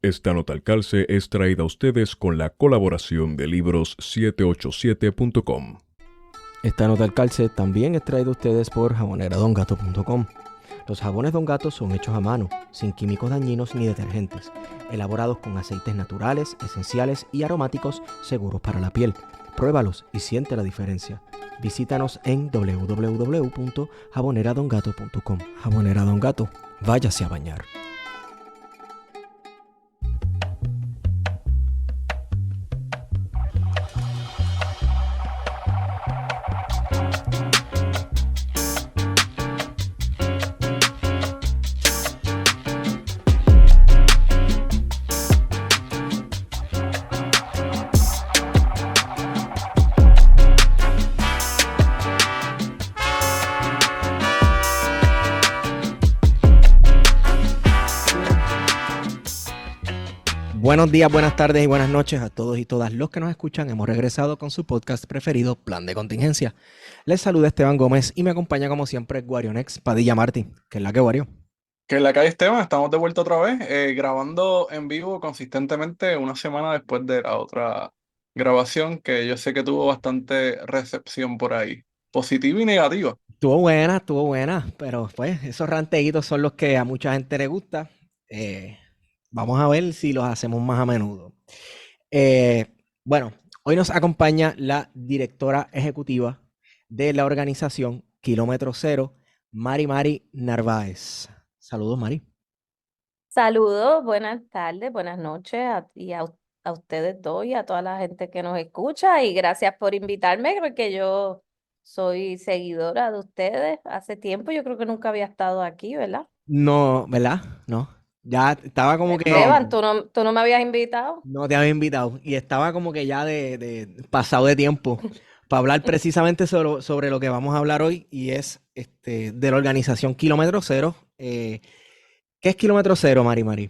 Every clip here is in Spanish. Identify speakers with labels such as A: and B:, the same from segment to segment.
A: Esta nota al calce es traída a ustedes con la colaboración de libros787.com.
B: Esta nota al calce también es traída a ustedes por jaboneradongato.com. Los jabones Don Gato son hechos a mano, sin químicos dañinos ni detergentes, elaborados con aceites naturales, esenciales y aromáticos seguros para la piel. Pruébalos y siente la diferencia. Visítanos en www.jaboneradongato.com. Jabonera Don Gato, váyase a bañar. Buenos días, buenas tardes y buenas noches a todos y todas los que nos escuchan. Hemos regresado con su podcast preferido, Plan de Contingencia. Les saluda Esteban Gómez y me acompaña como siempre Guarionex Padilla Martín. ¿Qué es la que, Guario?
C: Que en la calle Esteban, estamos de vuelta otra vez, grabando en vivo consistentemente una semana después de la otra grabación, que yo sé que tuvo bastante recepción por ahí, positiva y negativa.
B: Estuvo buena, pero pues esos ranteitos son los que a mucha gente le gusta. Vamos a ver si los hacemos más a menudo. Bueno, hoy nos acompaña la directora ejecutiva de la organización Kilómetro Cero, Mari Narváez. Saludos, Mari.
D: Saludos, buenas tardes, buenas noches a ustedes dos y a toda la gente que nos escucha y gracias por invitarme porque yo soy seguidora de ustedes hace tiempo, yo creo que nunca había estado aquí, ¿verdad?
B: No, ¿verdad? No. Ya estaba como que
D: Esteban, ¿tú no me habías invitado?
B: no te había invitado y estaba como que ya de pasado de tiempo para hablar precisamente sobre lo que vamos a hablar hoy y es de la organización Kilómetro Cero. ¿Qué es Kilómetro Cero, Mari?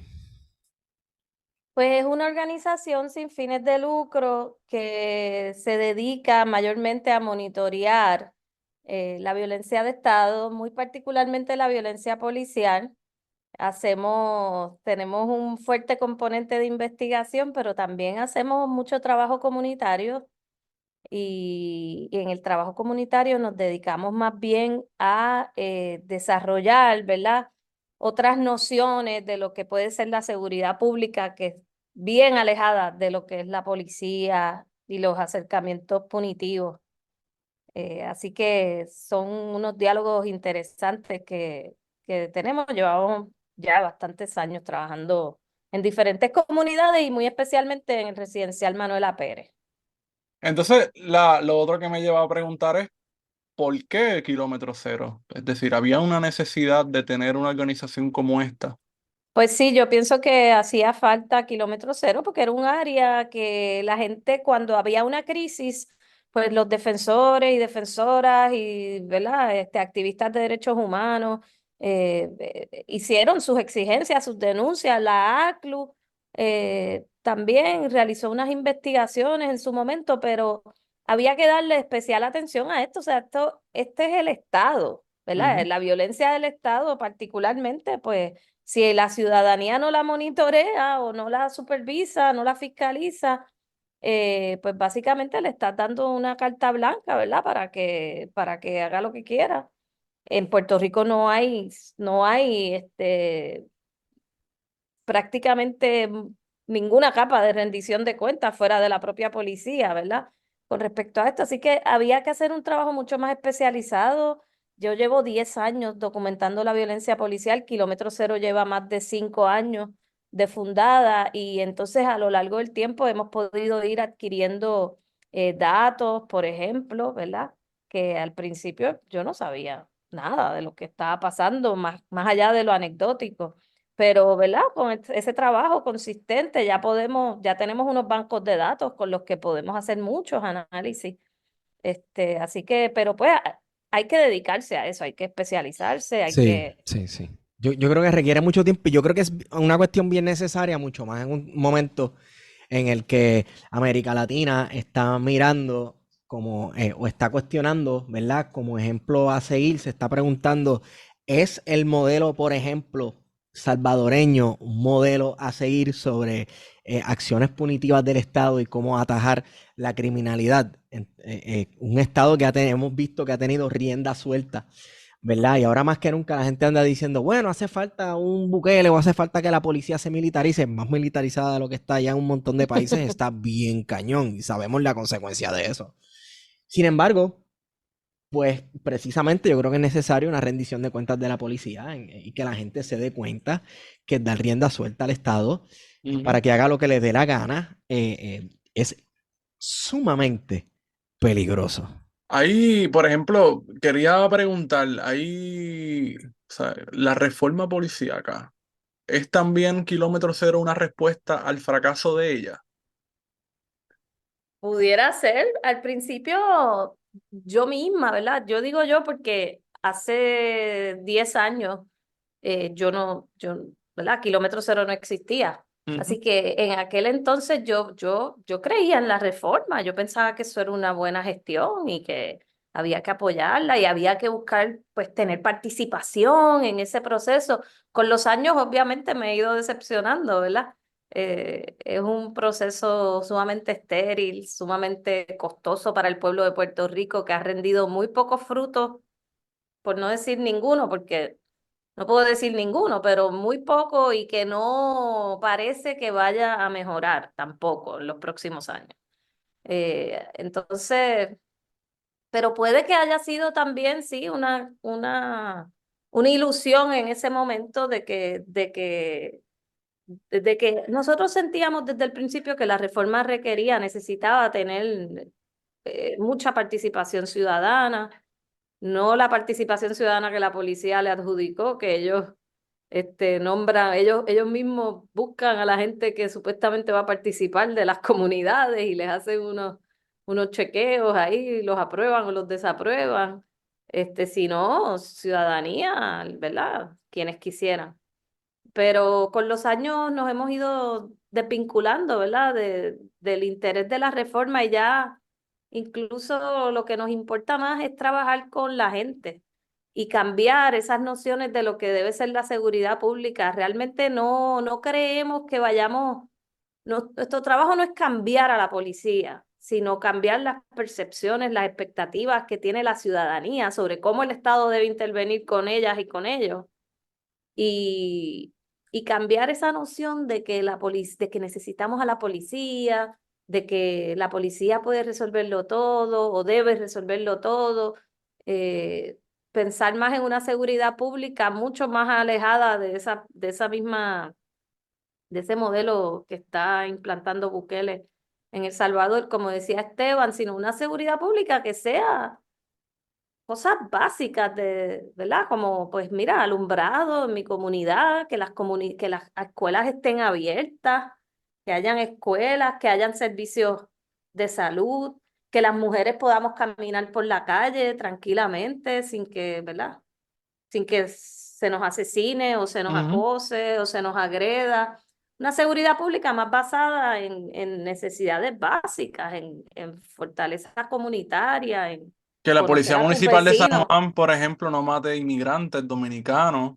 D: Pues es una organización sin fines de lucro que se dedica mayormente a monitorear la violencia de Estado, muy particularmente la violencia policial. Tenemos un fuerte componente de investigación, pero también hacemos mucho trabajo comunitario y en el trabajo comunitario nos dedicamos más bien a desarrollar, ¿verdad? Otras nociones de lo que puede ser la seguridad pública, que es bien alejada de lo que es la policía y los acercamientos punitivos. Así que son unos diálogos interesantes que tenemos. Llevamos ya bastantes años trabajando en diferentes comunidades y muy especialmente en el residencial Manuela Pérez.
C: Entonces, lo otro que me lleva a preguntar es, ¿por qué Kilómetro Cero? Es decir, ¿había una necesidad de tener una organización como esta?
D: Pues sí, yo pienso que hacía falta Kilómetro Cero porque era un área que la gente cuando había una crisis, pues los defensores y defensoras y, ¿verdad? Activistas de derechos humanos hicieron sus exigencias, sus denuncias. La ACLU también realizó unas investigaciones en su momento, pero había que darle especial atención a esto. O sea, este es el Estado, ¿verdad?
C: Ujú.
D: La violencia del Estado particularmente, pues si la ciudadanía no la monitorea o no la supervisa, no la fiscaliza, pues básicamente le estás dando una carta blanca, ¿verdad? Para que haga lo que quiera. En Puerto Rico no hay prácticamente ninguna capa de rendición de cuentas fuera de la propia policía, ¿verdad? Con respecto a esto. Así que había que hacer un trabajo mucho más especializado. Yo llevo 10 años documentando la violencia policial, Kilómetro Cero lleva más de 5 años de fundada y entonces a lo largo del tiempo hemos podido ir adquiriendo datos, por ejemplo, ¿verdad? Que al principio yo no sabía nada de lo que estaba pasando, más allá de lo anecdótico. Pero, ¿verdad? Con ese trabajo consistente ya tenemos unos bancos de datos con los que podemos hacer muchos análisis. Así que, pero pues hay que dedicarse a eso, hay que especializarse, hay
B: Sí,
D: que...
B: sí, sí. Yo creo que requiere mucho tiempo y yo creo que es una cuestión bien necesaria, mucho más en un momento en el que América Latina está mirando como, o está cuestionando, ¿verdad? Como ejemplo a seguir, se está preguntando, ¿es el modelo, por ejemplo, salvadoreño un modelo a seguir sobre acciones punitivas del Estado y cómo atajar la criminalidad. Un Estado que hemos visto que ha tenido rienda suelta, ¿verdad? Y ahora más que nunca la gente anda diciendo, bueno, hace falta un Bukele o hace falta que la policía se militarice, más militarizada de lo que está ya en un montón de países, está bien cañón y sabemos la consecuencia de eso. Sin embargo, pues precisamente yo creo que es necesario una rendición de cuentas de la policía y que la gente se dé cuenta que dar rienda suelta al Estado para que haga lo que le dé la gana es sumamente peligroso.
C: Ahí, por ejemplo, quería preguntar, ahí, o sea, la reforma policíaca, ¿es también kilómetro cero una respuesta al fracaso de ella?
D: Pudiera ser, al principio yo misma, ¿verdad? Yo digo yo porque hace 10 años ¿verdad? Kilómetro cero no existía. Así que en aquel entonces yo creía en la reforma, yo pensaba que eso era una buena gestión y que había que apoyarla y había que buscar, pues, tener participación en ese proceso. Con los años, obviamente, me he ido decepcionando, ¿verdad? Es un proceso sumamente estéril, sumamente costoso para el pueblo de Puerto Rico, que ha rendido muy pocos frutos, por no decir ninguno, porque no puedo decir ninguno, pero muy poco y que no parece que vaya a mejorar tampoco en los próximos años. Entonces, pero puede que haya sido también, sí, una ilusión en ese momento de que nosotros sentíamos desde el principio que la reforma necesitaba tener mucha participación ciudadana, no la participación ciudadana que la policía le adjudicó, que ellos nombran, ellos mismos buscan a la gente que supuestamente va a participar de las comunidades y les hacen unos chequeos ahí, los aprueban o los desaprueban. Si no, ciudadanía, ¿verdad? Quienes quisieran. Pero con los años nos hemos ido desvinculando, ¿verdad? Del interés de la reforma y ya incluso lo que nos importa más es trabajar con la gente y cambiar esas nociones de lo que debe ser la seguridad pública. Realmente no creemos que vayamos, nuestro trabajo no es cambiar a la policía, sino cambiar las percepciones, las expectativas que tiene la ciudadanía sobre cómo el Estado debe intervenir con ellas y con ellos. Y, y cambiar esa noción de que de que necesitamos a la policía, de que la policía puede resolverlo todo o debe resolverlo todo, eh, pensar más en una seguridad pública mucho más alejada de ese modelo que está implantando Bukele en El Salvador, como decía Esteban, sino una seguridad pública que sea cosas básicas ¿verdad? Como, pues mira, alumbrado en mi comunidad, que las escuelas estén abiertas, que hayan escuelas, que hayan servicios de salud, que las mujeres podamos caminar por la calle tranquilamente sin que, ¿verdad? Sin que se nos asesine o se nos acose o se nos agreda. Una seguridad pública más basada en necesidades básicas, en fortaleza comunitaria, en
C: Que la
D: conocer
C: Policía
D: a tus
C: Municipal de San
D: vecinos.
C: Juan, por ejemplo, no mate inmigrantes dominicanos,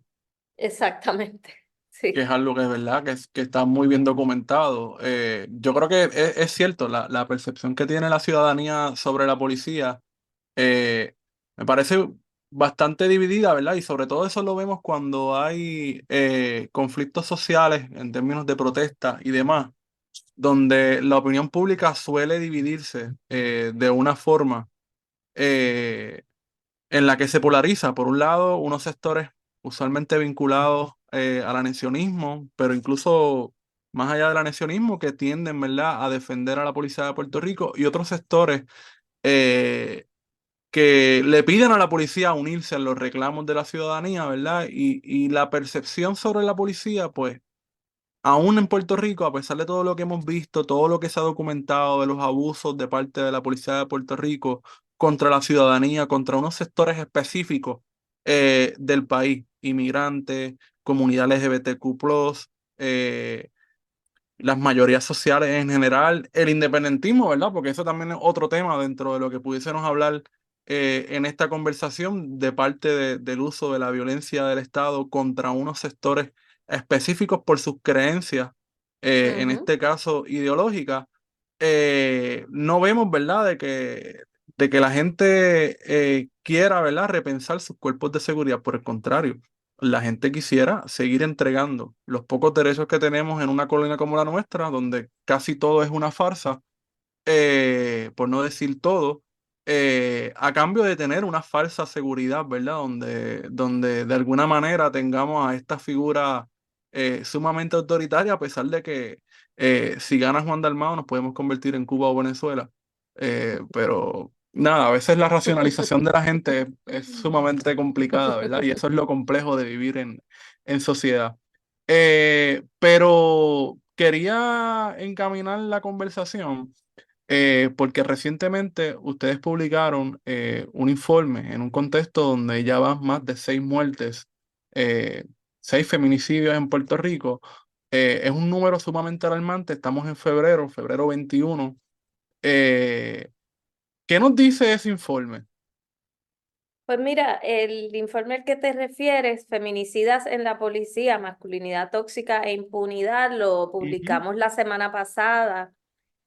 D: Exactamente,
C: que
D: sí.
C: es algo que es verdad, que está muy bien documentado. Yo creo que es cierto, la percepción que tiene la ciudadanía sobre la policía me parece bastante dividida, ¿verdad? Y sobre todo eso lo vemos cuando hay conflictos sociales en términos de protesta y demás, donde la opinión pública suele dividirse de una forma eh, en la que se polariza, por un lado, unos sectores usualmente vinculados al anexionismo, pero incluso más allá del anexionismo, que tienden, ¿verdad?, a defender a la policía de Puerto Rico, y otros sectores eh, que le piden a la policía unirse a los reclamos de la ciudadanía, ¿verdad? Y la percepción sobre la policía, pues, aún en Puerto Rico, a pesar de todo lo que hemos visto, todo lo que se ha documentado de los abusos de parte de la policía de Puerto Rico contra la ciudadanía, contra unos sectores específicos del país, inmigrantes, comunidad LGBTQ+, las mayorías sociales en general, el independentismo, ¿verdad? Porque eso también es otro tema dentro de lo que pudiésemos hablar en esta conversación de parte del uso de la violencia del Estado contra unos sectores específicos por sus creencias, en
D: Ujú.
C: este caso ideológicas, no vemos, ¿verdad?, de que la gente quiera, ¿verdad?, repensar sus cuerpos de seguridad. Por el contrario, la gente quisiera seguir entregando los pocos derechos que tenemos en una colonia como la nuestra, donde casi todo es una farsa, por no decir todo, a cambio de tener una falsa seguridad, ¿verdad? Donde de alguna manera tengamos a esta figura sumamente autoritaria, a pesar de que si gana Juan Dalmao nos podemos convertir en Cuba o Venezuela. Pero nada, a veces la racionalización de la gente es sumamente complicada, ¿verdad? Y eso es lo complejo de vivir en sociedad. Pero quería encaminar la conversación porque recientemente ustedes publicaron un informe en un contexto donde ya van más de 6 muertes, eh, 6 feminicidios en Puerto Rico. Es un número sumamente alarmante. Estamos en febrero 21. Eh, ¿Qué nos dice ese informe?
D: Pues mira, el informe al que te refieres, Feminicidas en la Policía, Masculinidad Tóxica e Impunidad, lo
C: Ujú.
D: publicamos la semana pasada.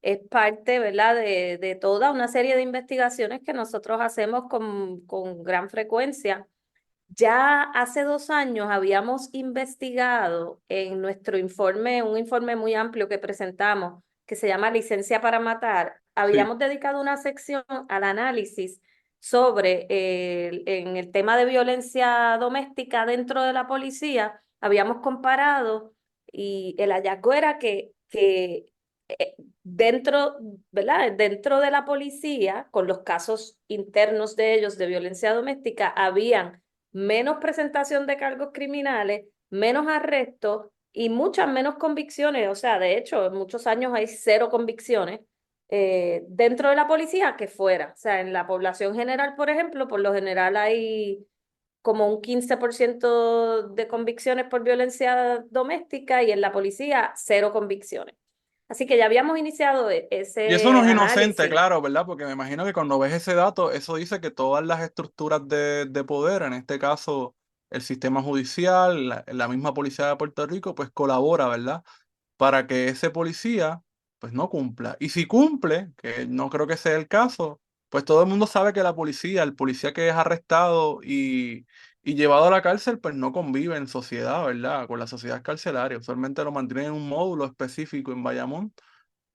D: Es parte, ¿verdad?, de toda una serie de investigaciones que nosotros hacemos con gran frecuencia. Ya hace 2 años habíamos investigado en nuestro informe, un informe muy amplio que presentamos, que se llama Licencia para Matar.
C: Sí,
D: Habíamos dedicado una sección al análisis sobre en el tema de violencia doméstica dentro de la policía. Habíamos comparado y el hallazgo era que dentro, ¿verdad? Dentro de la policía, con los casos internos de ellos de violencia doméstica, habían menos presentación de cargos criminales, menos arrestos y muchas menos convicciones. O sea, de hecho, en muchos años hay 0 convicciones dentro de la policía que fuera. O sea, en la población general, por ejemplo, por lo general hay como un 15% de convicciones por violencia doméstica y en la policía 0 convicciones. Así que ya habíamos iniciado
C: y eso
D: ese
C: no es inocente,
D: análisis.
C: claro, ¿verdad? Porque me imagino que cuando ves ese dato, eso dice que todas las estructuras de poder, en este caso el sistema judicial, la misma policía de Puerto Rico, pues colabora, ¿verdad?, para que ese policía pues no cumpla. Y si cumple, que no creo que sea el caso, pues todo el mundo sabe que el policía que es arrestado y llevado a la cárcel, pues no convive en sociedad, ¿verdad? Con la sociedad carcelaria. Usualmente lo mantienen en un módulo específico en Bayamón,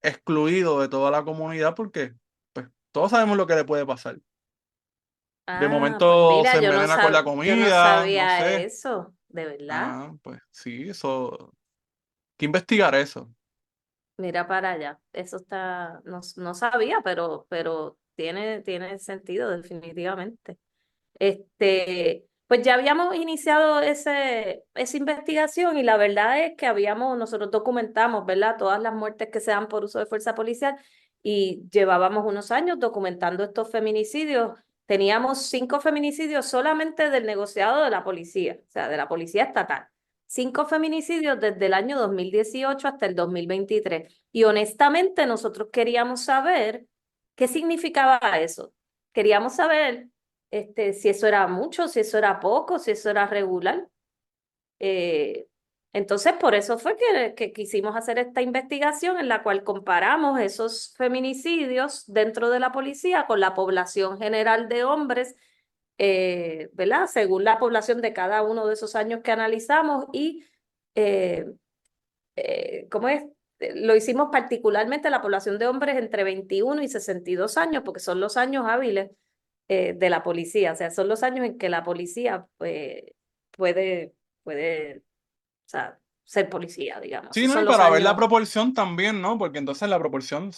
C: excluido de toda la comunidad porque pues todos sabemos lo que le puede pasar. De
D: Pues
C: momento
D: mira,
C: se envenena con la
D: yo no
C: comida, no
D: sabía
C: sé.
D: eso, de verdad.
C: Ah, pues sí, eso, hay que investigar eso.
D: Mira para allá. Eso está, no, no sabía, pero tiene sentido definitivamente. Pues ya habíamos iniciado esa investigación y la verdad es que nosotros documentamos, ¿verdad?, todas las muertes que se dan por uso de fuerza policial y llevábamos unos años documentando estos feminicidios. Teníamos 5 feminicidios solamente del negociado de la policía, o sea, de la policía estatal. 5 feminicidios desde el año 2018 hasta el 2023. Y honestamente nosotros queríamos saber qué significaba eso. Queríamos saber si eso era mucho, si eso era poco, si eso era regular. Eh, entonces, por eso fue que quisimos hacer esta investigación en la cual comparamos esos feminicidios dentro de la policía con la población general de hombres, ¿verdad? Según la población de cada uno de esos años que analizamos y, eh, ¿cómo es? Lo hicimos particularmente la población de hombres entre 21 y 62 años, porque son los años hábiles de la policía, o sea, son los años en que la policía puede, puede, o sea, ser policía, digamos.
C: Sí,
D: Esos
C: ¿no? Y
D: son los
C: para ver la
D: años.
C: proporción también, ¿no? Porque entonces la proporción,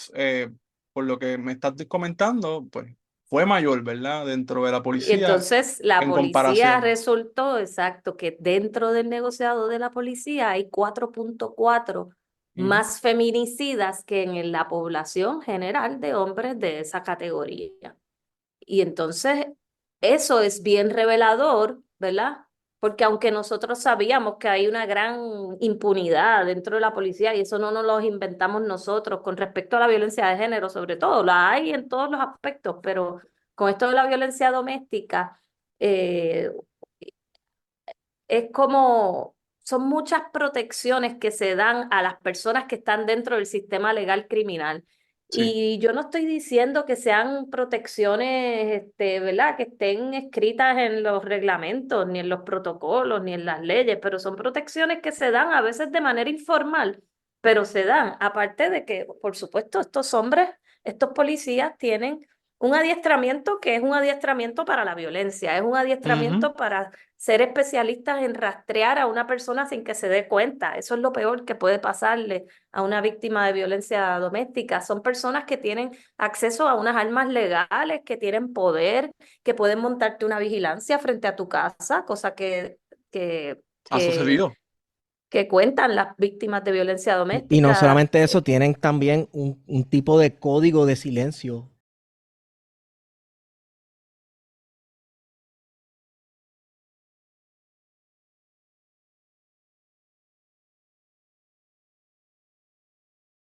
C: por lo que me estás comentando, pues fue mayor, ¿verdad? Dentro de la
D: Y
C: policía
D: entonces la
C: en
D: policía
C: comparación.
D: resultó, exacto, que dentro del negociado de la policía hay 4.4
C: Ujú.
D: más feminicidas que en la población general de hombres de esa categoría. Y entonces eso es bien revelador, ¿verdad? Porque aunque nosotros sabíamos que hay una gran impunidad dentro de la policía y eso no nos lo inventamos nosotros con respecto a la violencia de género, sobre todo, la hay en todos los aspectos, pero con esto de la violencia doméstica, eh, es como, o son muchas protecciones que se dan a las personas que están dentro del sistema legal criminal.
C: Sí.
D: Y yo no estoy diciendo que sean protecciones, ¿verdad? Que estén escritas en los reglamentos, ni en los protocolos, ni en las leyes, pero son protecciones que se dan a veces de manera informal, pero se dan. Aparte de que, por supuesto, estos hombres, estos policías tienen un adiestramiento que es un adiestramiento para la violencia, es un adiestramiento para ser especialistas en rastrear a una persona sin que se dé cuenta. Eso es lo peor que puede pasarle a una víctima de violencia doméstica. Son personas que tienen acceso a unas armas legales, que tienen poder, que pueden montarte una vigilancia frente a tu casa, cosa que,
C: ¿Ha sucedido?
D: que cuentan las víctimas de violencia
B: Y no
D: doméstica.
B: solamente eso, tienen también un tipo de código de silencio.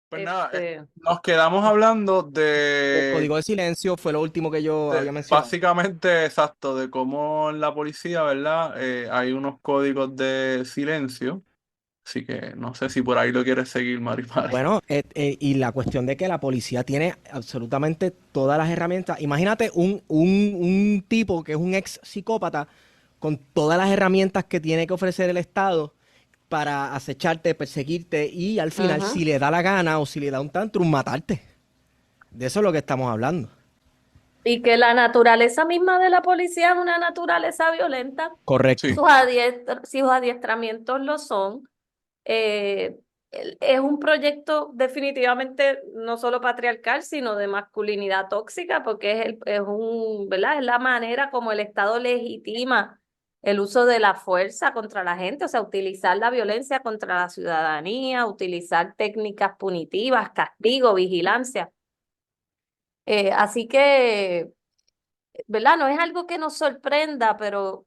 C: Pues nada,
D: Este,
C: nos quedamos hablando
B: El
C: de
B: código de silencio fue lo último que yo había mencionado.
C: básicamente, exacto, de cómo en la policía, ¿verdad? Hay unos códigos de silencio. Así que no sé si por ahí lo quieres seguir, Mari Mari.
B: Bueno, y la cuestión de que la policía tiene absolutamente todas las herramientas. Imagínate un tipo que es un ex psicópata con todas las herramientas que tiene que ofrecer el Estado para acecharte, perseguirte y al final,
D: Ujú.
B: si le da la gana o si le da un tantrum, matarte. De eso es lo que estamos hablando.
D: Y que la naturaleza misma de la policía es una naturaleza violenta.
B: Correcto.
C: Sí,
D: Sus adiestramientos lo son. Eh, es un proyecto definitivamente no solo patriarcal, sino de masculinidad tóxica, porque ¿verdad? Es la manera como el Estado legitima el uso de la fuerza contra la gente, o sea, utilizar la violencia contra la ciudadanía, utilizar técnicas punitivas, castigo, vigilancia. Así que ¿verdad? No es algo que nos sorprenda, pero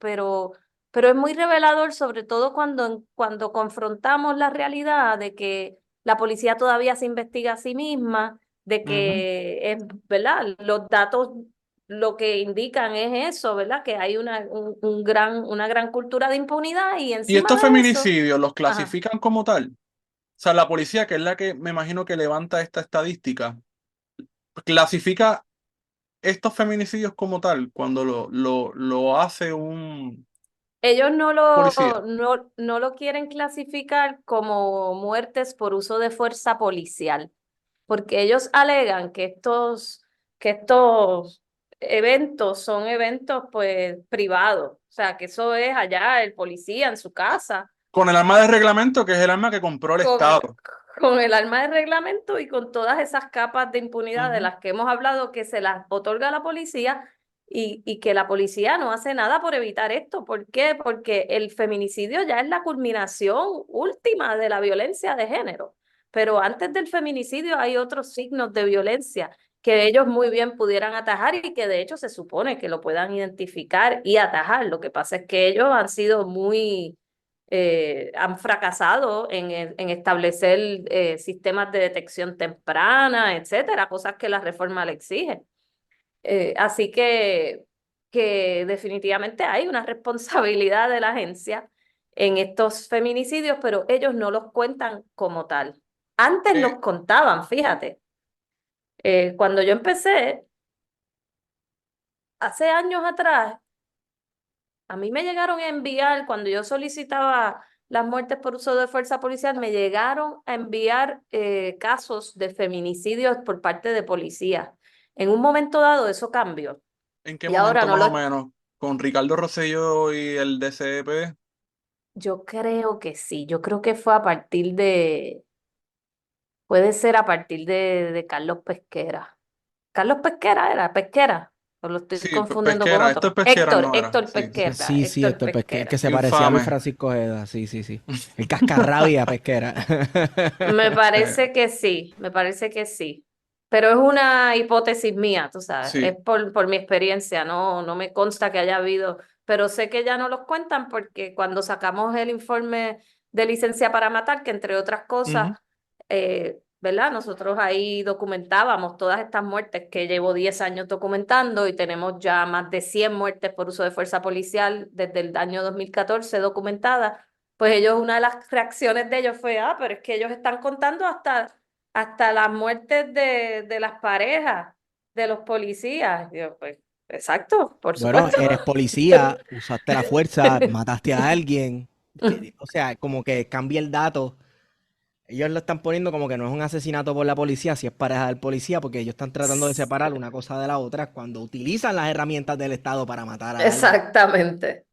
D: es muy revelador, sobre todo cuando confrontamos la realidad de que la policía todavía se investiga a sí misma, de que es, ¿verdad? Los datos lo que indican es eso, ¿verdad? Que hay una gran cultura de impunidad y
C: ¿y
D: encima
C: estos
D: de eso,
C: feminicidios los
D: ajá.
C: clasifican como tal? O sea, la policía, que es la que me imagino que levanta esta estadística, clasifica estos feminicidios como tal cuando lo hace un
D: Ellos
C: policía.
D: no lo quieren clasificar como muertes por uso de fuerza policial, porque ellos alegan que estos eventos son eventos pues privados, o sea, que eso es allá el policía en su casa,
C: Con el arma de reglamento, que es el arma que compró el
D: con el,
C: Estado.
D: con el arma de reglamento y con todas esas capas de impunidad de
C: Ujú.
D: las que hemos hablado que se las otorga la policía y que la policía no hace nada por evitar esto. ¿Por qué? Porque el feminicidio ya es la culminación última de la violencia de género. Pero antes del feminicidio hay otros signos de violencia que ellos muy bien pudieran atajar y que de hecho se supone que lo puedan identificar y atajar. Lo que pasa es que ellos han sido han fracasado en establecer sistemas de detección temprana, etcétera, cosas que la reforma le exige. Así que definitivamente hay una responsabilidad de la agencia en estos feminicidios, pero ellos no los cuentan como tal. Antes
C: Eh,
D: los contaban, fíjate. Cuando yo empecé, hace años atrás, a mí me llegaron a enviar, cuando yo solicitaba las muertes por uso de fuerza policial, me llegaron a enviar casos de feminicidios por parte de policía. En un momento dado eso cambió.
C: ¿En qué
D: Y ahora
C: momento
D: no
C: más o
D: lo...
C: menos? ¿Con Ricardo Rosselló y el DCP?
D: Yo creo que sí, yo creo que fue a partir puede ser a partir de Carlos Pesquera. Carlos Pesquera era, Pesquera, o lo estoy
C: Sí,
D: confundiendo con
C: Pesquera. Esto es
D: otro.
C: Pesquera, no era.
D: Héctor
C: Sí, sí.
D: Pesquera,
B: Sí,
D: Héctor
B: Héctor Pesquera, que
D: Pesquera.
B: se parecía a Luis
C: Infame.
B: Francisco Ojeda, sí, sí, sí. El cascarrabia Pesquera.
D: Me
C: Eh,
D: parece que sí, me parece que sí. Pero es una hipótesis mía, tú sabes, es
C: sí.
D: por mi experiencia, no me consta que haya habido, pero sé que ya no los cuentan porque cuando sacamos el informe de licencia para matar, que entre otras cosas,
C: Ujú.
D: ¿verdad? Nosotros ahí documentábamos todas estas muertes que llevo 10 años documentando y tenemos ya más de 100 muertes por uso de fuerza policial desde el año 2014 documentadas. pues ellos, una de las reacciones de ellos fue, pero es que ellos están contando hasta las muertes de las parejas, de los policías. Y yo, pues, exacto, por
B: Bueno,
D: supuesto.
B: eres policía, usaste la fuerza, mataste a alguien. O sea, como que cambia el dato. Ellos lo están poniendo como que no es un asesinato por la policía, si es pareja del policía, porque ellos están tratando de separar una cosa de la otra cuando utilizan las herramientas del Estado para matar a alguien.
D: Exactamente,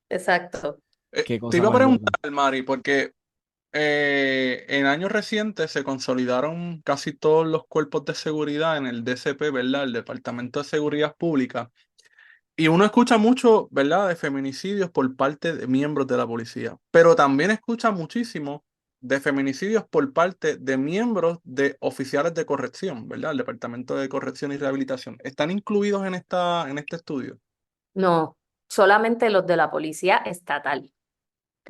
D: exacto.
B: Qué
C: Te
B: cosa
C: iba a
B: más loca.
C: preguntar, Mari, porque en años recientes se consolidaron casi todos los cuerpos de seguridad en el DCP, ¿verdad? El Departamento de Seguridad Pública. Y uno escucha mucho, ¿verdad?, de feminicidios por parte de miembros de la policía, pero también escucha muchísimo de feminicidios por parte de miembros de oficiales de corrección, ¿verdad? El Departamento de Corrección y Rehabilitación. ¿Están incluidos en este estudio?
D: No, solamente los de la policía estatal.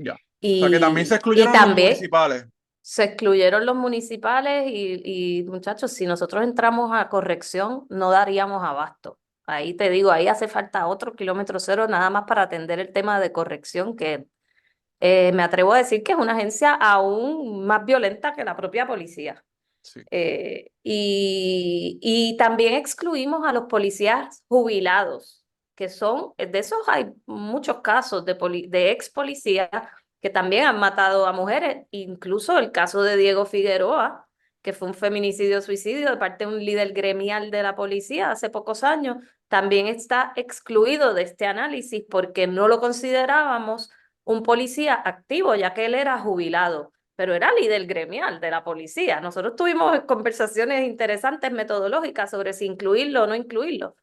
C: Ya. O sea que también se
D: Y
C: excluyeron a los
D: también
C: municipales.
D: se excluyeron los municipales y muchachos, si nosotros entramos a corrección, no daríamos abasto. Ahí te digo, ahí hace falta otro kilómetro cero nada más para atender el tema de corrección, que me atrevo a decir que es una agencia aún más violenta que la propia policía.
C: Sí.
D: Y también excluimos a los policías jubilados, que son, de esos hay muchos casos de ex policías que también han matado a mujeres, incluso el caso de Diego Figueroa, que fue un feminicidio-suicidio de parte de un líder gremial de la policía hace pocos años, también está excluido de este análisis porque no lo considerábamos un policía activo, ya que él era jubilado, pero era líder gremial de la policía. Nosotros tuvimos conversaciones interesantes metodológicas sobre si incluirlo o no incluirlo,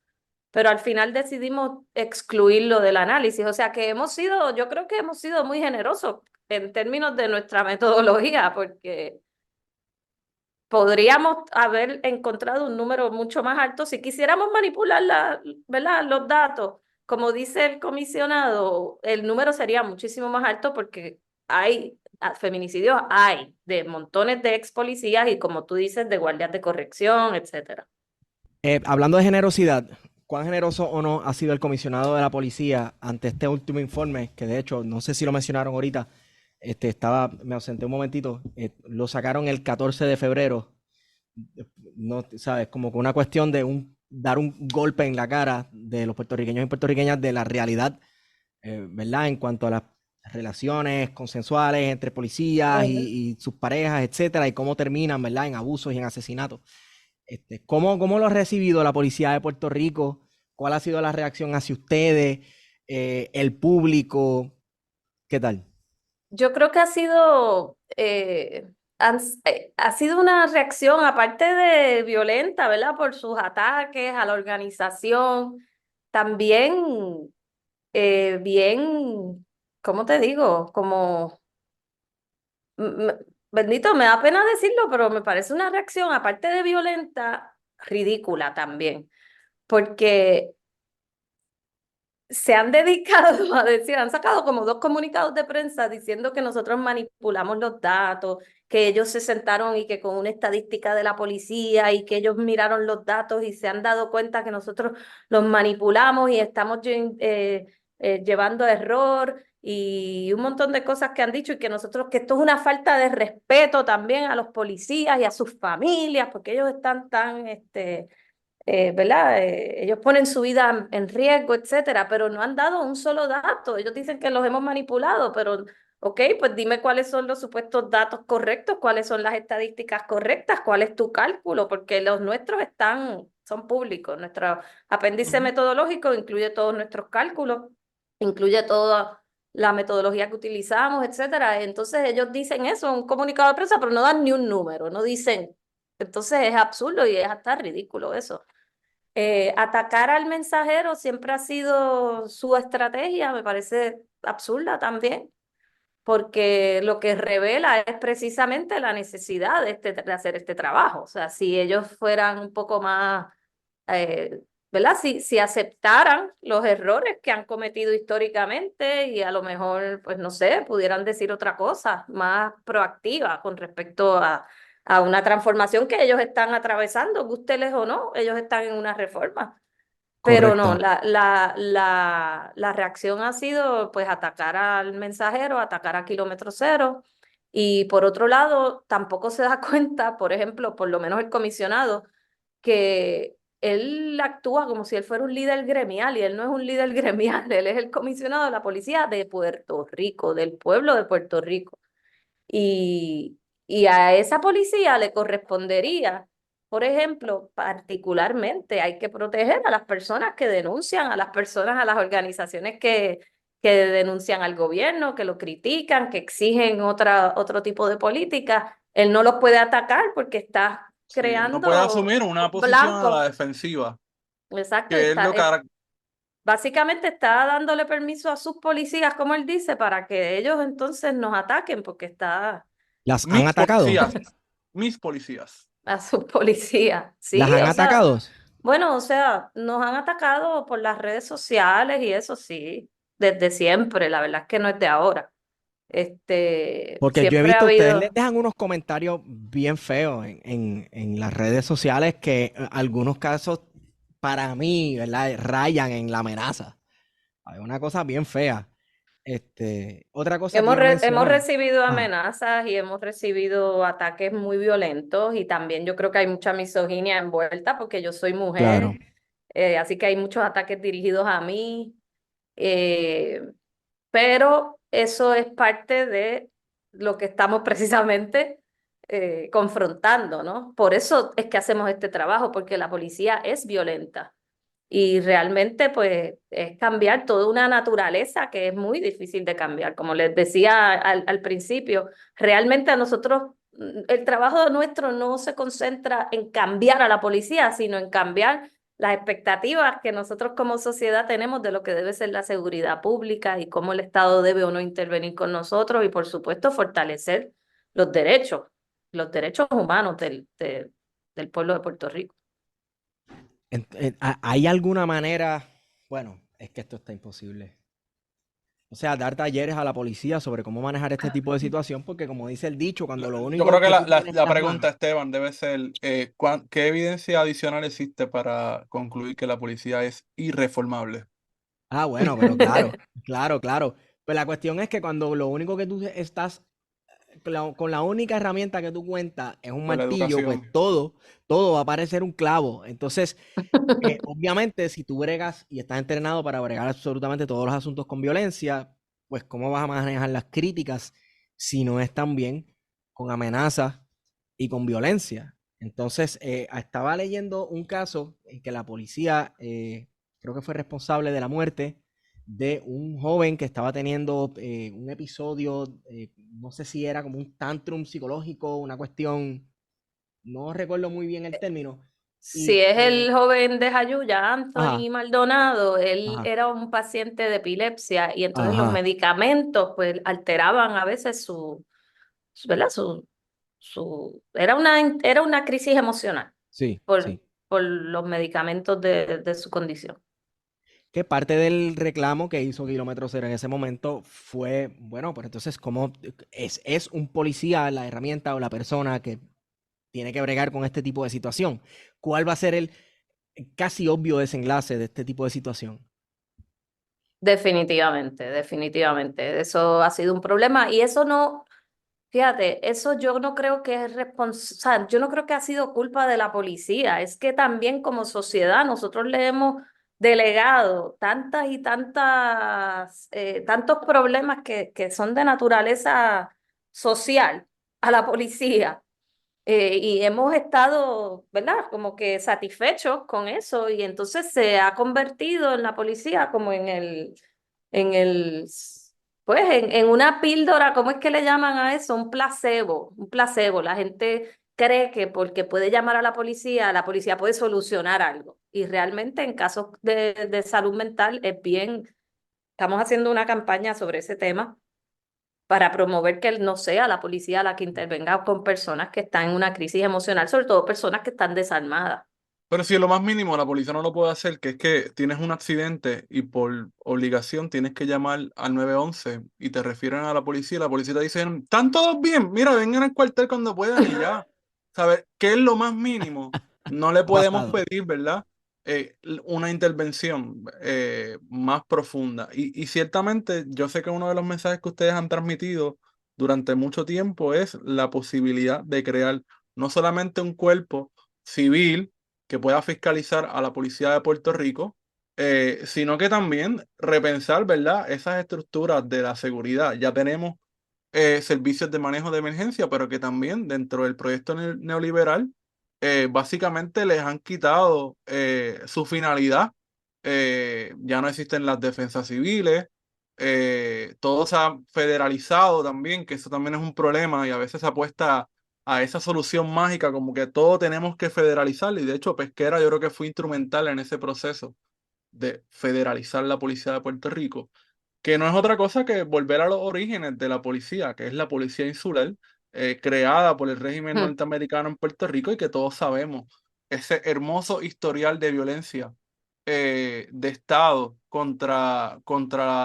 D: pero al final decidimos excluirlo del análisis. O sea que yo creo que hemos sido muy generosos en términos de nuestra metodología, porque podríamos haber encontrado un número mucho más alto si quisiéramos manipular ¿verdad?, los datos. Como dice el comisionado, el número sería muchísimo más alto porque feminicidios hay de montones de ex policías y, como tú dices, de guardias de corrección, etcétera.
B: Hablando de generosidad, ¿cuán generoso o no ha sido el comisionado de la policía ante este último informe? Que de hecho, no sé si lo mencionaron ahorita, me ausenté un momentito, lo sacaron el 14 de febrero, no, ¿sabes? Como que una cuestión de dar un golpe en la cara de los puertorriqueños y puertorriqueñas de la realidad, ¿verdad? En cuanto a las relaciones consensuales entre policías y sus parejas, etcétera, y cómo terminan, ¿verdad? En abusos y en asesinatos. ¿Cómo lo ha recibido la policía de Puerto Rico? ¿Cuál ha sido la reacción hacia ustedes? El público, ¿qué tal?
D: Yo creo que ha sido una reacción, aparte de violenta, ¿verdad? Por sus ataques a la organización, también bien, ¿cómo te digo? Como, m- bendito, me da pena decirlo, pero me parece una reacción, aparte de violenta, ridícula también, porque se han dedicado a decir, han sacado como 2 comunicados de prensa diciendo que nosotros manipulamos los datos, que ellos se sentaron y que con una estadística de la policía y que ellos miraron los datos y se han dado cuenta que nosotros los manipulamos y estamos llevando a error y un montón de cosas que han dicho y que que esto es una falta de respeto también a los policías y a sus familias, porque ellos están tan, ¿verdad? Ellos ponen su vida en riesgo, etcétera, pero no han dado un solo dato. Ellos dicen que los hemos manipulado, pero, ok, pues dime cuáles son los supuestos datos correctos, cuáles son las estadísticas correctas, cuál es tu cálculo, porque los nuestros son públicos. Nuestro apéndice metodológico incluye todos nuestros cálculos, incluye toda la metodología que utilizamos, etcétera. Entonces ellos dicen eso, un comunicado de prensa, pero no dan ni un número, no dicen. Entonces es absurdo y es hasta ridículo eso. Atacar al mensajero siempre ha sido su estrategia, me parece absurda también, porque lo que revela es precisamente la necesidad de hacer este trabajo. O sea, si ellos fueran un poco más, ¿verdad? Si aceptaran los errores que han cometido históricamente y a lo mejor, pues no sé, pudieran decir otra cosa más proactiva con respecto a una transformación que ellos están atravesando, gústeles o no, ellos están en una reforma. Pero no,
B: Correcto.
D: la reacción ha sido pues atacar al mensajero, atacar a Kilómetro Cero. Y por otro lado, tampoco se da cuenta, por ejemplo, por lo menos el comisionado, que él actúa como si él fuera un líder gremial y él no es un líder gremial, él es el comisionado de la policía de Puerto Rico, del pueblo de Puerto Rico. Y, y a esa policía le correspondería, por ejemplo, particularmente hay que proteger a las personas que denuncian, a las personas, a las organizaciones que denuncian al gobierno, que lo critican, que exigen otro tipo de política. Él no los puede atacar porque está
C: Sí, él no puede
D: creando
C: asumir una posición a la
D: blanco.
C: defensiva,
D: Exacto,
C: que es lo
D: básicamente está dándole permiso a sus policías, como él dice, para que ellos entonces nos ataquen porque está
B: ¿Las han
C: mis
B: atacado?
C: policías, mis policías.
D: a sus policías.
B: ¿Las
D: Sí,
B: han
D: o sea,
B: atacado?
D: bueno, o sea, nos han atacado por las redes sociales y eso sí, desde siempre, la verdad es que no es de ahora.
B: Porque yo he
D: Siempre ha
B: visto, ustedes les
D: habido,
B: dejan unos comentarios bien feos en las redes sociales que algunos casos para mí, ¿verdad? Rayan en la amenaza. Hay una cosa bien fea. Otra cosa que iba a
D: hemos
B: mencionar.
D: recibido
B: Ah,
D: amenazas y hemos recibido ataques muy violentos y también yo creo que hay mucha misoginia envuelta porque yo soy mujer,
B: claro.
D: así que hay muchos ataques dirigidos a mí. Eh, pero eso es parte de lo que estamos precisamente confrontando, ¿no? Por eso es que hacemos este trabajo, porque la policía es violenta y realmente pues es cambiar toda una naturaleza que es muy difícil de cambiar. Como les decía al principio, realmente a nosotros el trabajo nuestro no se concentra en cambiar a la policía, sino en cambiar las expectativas que nosotros como sociedad tenemos de lo que debe ser la seguridad pública y cómo el Estado debe o no intervenir con nosotros y por supuesto fortalecer los derechos humanos del pueblo de Puerto Rico.
B: ¿Hay alguna manera? Bueno, es que esto está imposible. O sea, dar talleres a la policía sobre cómo manejar este tipo de situación, porque como dice el dicho, cuando lo
C: Yo creo
B: único
C: que
B: que tú tienes en
C: la
B: las manos.
C: pregunta, Esteban, debe ser, ¿qué evidencia adicional existe para concluir que la policía es irreformable?
B: Ah, bueno, pero claro, claro, claro. Pues la cuestión es que cuando lo único que tú estás con la única herramienta que tú cuentas es un
C: Pues la
B: martillo, pues
C: educación.
B: todo va a parecer un clavo. Entonces, obviamente, si tú bregas y estás entrenado para bregar absolutamente todos los asuntos con violencia, pues cómo vas a manejar las críticas si no es tan bien con amenazas y con violencia. Entonces, estaba leyendo un caso en que la policía creo que fue responsable de la muerte de un joven que estaba teniendo un episodio, no sé si era como un tantrum psicológico, una cuestión, no recuerdo muy bien el término,
D: Si
B: y
D: es
B: que,
D: el joven de Jayuya,
B: ajá,
D: Anthony Maldonado, él
B: ajá,
D: era un paciente de epilepsia y entonces los
B: ajá,
D: medicamentos pues alteraban a veces ¿verdad? Era una crisis emocional
B: sí,
D: por,
B: sí.
D: por los medicamentos de su condición.
B: Que parte del reclamo que hizo Kilómetro Cero en ese momento fue, bueno, pues entonces, ¿cómo es un policía la herramienta o la persona que tiene que bregar con este tipo de situación? ¿Cuál va a ser el casi obvio desenlace de este tipo de situación?
D: Definitivamente, definitivamente. Eso ha sido un problema y eso no, fíjate, eso yo no creo que es responsable, yo no creo que ha sido culpa de la policía, es que también como sociedad nosotros le hemos delegado tantas y tantas, tantos problemas que son de naturaleza social a la policía. Y hemos estado, ¿verdad? Como que satisfechos con eso y entonces se ha convertido en la policía como en el, pues en una píldora, ¿cómo es que le llaman a eso? Un placebo, un placebo. La gente cree que porque puede llamar a la policía puede solucionar algo. Y realmente en casos de salud mental es bien, estamos haciendo una campaña sobre ese tema para promover que no sea la policía la que intervenga con personas que están en una crisis emocional, sobre todo personas que están desarmadas.
C: Pero si lo más mínimo la policía no lo puede hacer, que es que tienes un accidente y por obligación tienes que llamar al 911 y te refieren a la policía te dice, ¿están todos bien? Mira, vengan al cuartel cuando puedan y ya. ¿Sabes qué es lo más mínimo? No le
B: Ha
C: podemos
B: pasado.
C: pedir, ¿verdad? una intervención más profunda. Y ciertamente yo sé que uno de los mensajes que ustedes han transmitido durante mucho tiempo es la posibilidad de crear no solamente un cuerpo civil que pueda fiscalizar a la policía de Puerto Rico, sino que también repensar, ¿verdad?, esas estructuras de la seguridad. Ya tenemos servicios de manejo de emergencia, pero que también dentro del proyecto neoliberal básicamente les han quitado su finalidad. Ya no existen las defensas civiles, todo se ha federalizado también, que eso también es un problema y a veces se apuesta a esa solución mágica como que todo tenemos que federalizarlo, y de hecho Pesquera yo creo que fue instrumental en ese proceso de federalizar la policía de Puerto Rico, que no es otra cosa que volver a los orígenes de la policía, que es la policía insular, creada por el régimen
D: Mm.
C: norteamericano en Puerto Rico, y que todos sabemos ese hermoso historial de violencia de Estado contra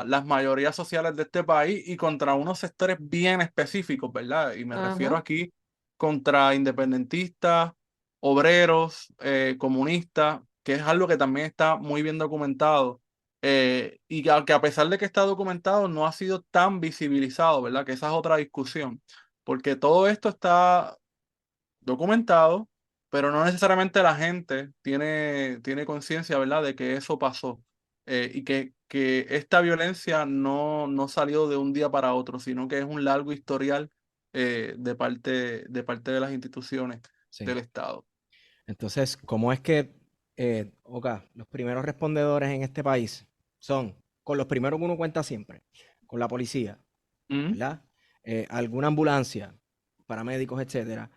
C: las mayorías sociales de este país y contra unos sectores bien específicos, ¿verdad? Y me refiero
D: Ujú.
C: aquí contra independentistas, obreros, comunistas, que es algo que también está muy bien documentado, y que a pesar de que está documentado, no ha sido tan visibilizado, ¿verdad? Que esa es otra discusión, porque todo esto está documentado, pero no necesariamente la gente tiene conciencia, ¿verdad?, de que eso pasó, y que esta violencia no salió de un día para otro, sino que es un largo historial de parte de las instituciones
B: Sí.
C: del Estado.
B: Entonces, ¿cómo es que, Oka, los primeros respondedores en este país son, con los primeros que uno cuenta siempre, con la policía,
C: Mm,
B: ¿verdad? Alguna ambulancia, paramédicos, etcétera,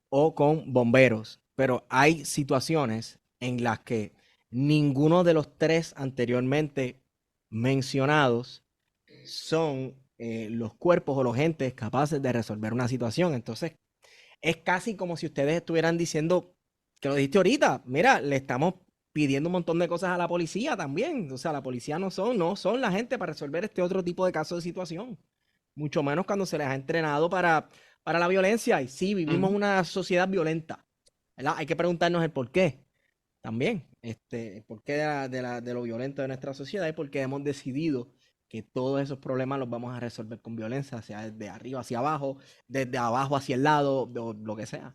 B: o con bomberos. Pero hay situaciones en las que ninguno de los tres anteriormente mencionados son los cuerpos o los entes capaces de resolver una situación. Entonces, es casi como si ustedes estuvieran diciendo, que lo dijiste ahorita, mira, le estamos pidiendo un montón de cosas a la policía también. O sea, la policía no son la gente para resolver este otro tipo de casos de situación. Mucho menos cuando se les ha entrenado para la violencia. Y sí, vivimos
C: ujú.
B: una sociedad violenta, ¿verdad? Hay que preguntarnos el por qué también. El por qué de lo violento de nuestra sociedad y por qué hemos decidido que todos esos problemas los vamos a resolver con violencia, sea desde arriba hacia abajo, desde abajo hacia el lado, o lo que sea.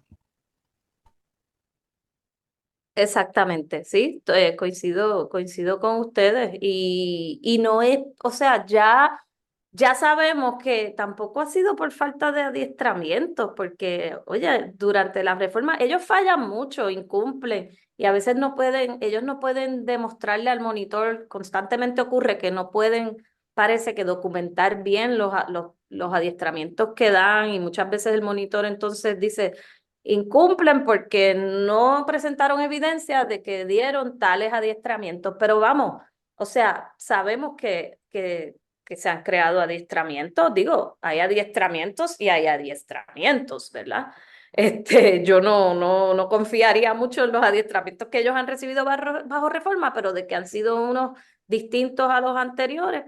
D: Exactamente, sí, coincido con ustedes y no es, o sea, ya sabemos que tampoco ha sido por falta de adiestramiento, porque, oye, durante la reforma ellos fallan mucho, incumplen y a veces ellos no pueden demostrarle al monitor, constantemente ocurre que no pueden, parece que documentar bien los adiestramientos que dan y muchas veces el monitor entonces dice incumplen porque no presentaron evidencia de que dieron tales adiestramientos. Pero vamos, o sea, sabemos que se han creado adiestramientos. Digo, hay adiestramientos y hay adiestramientos, ¿verdad? Yo no confiaría mucho en los adiestramientos que ellos han recibido bajo reforma, pero de que han sido unos distintos a los anteriores,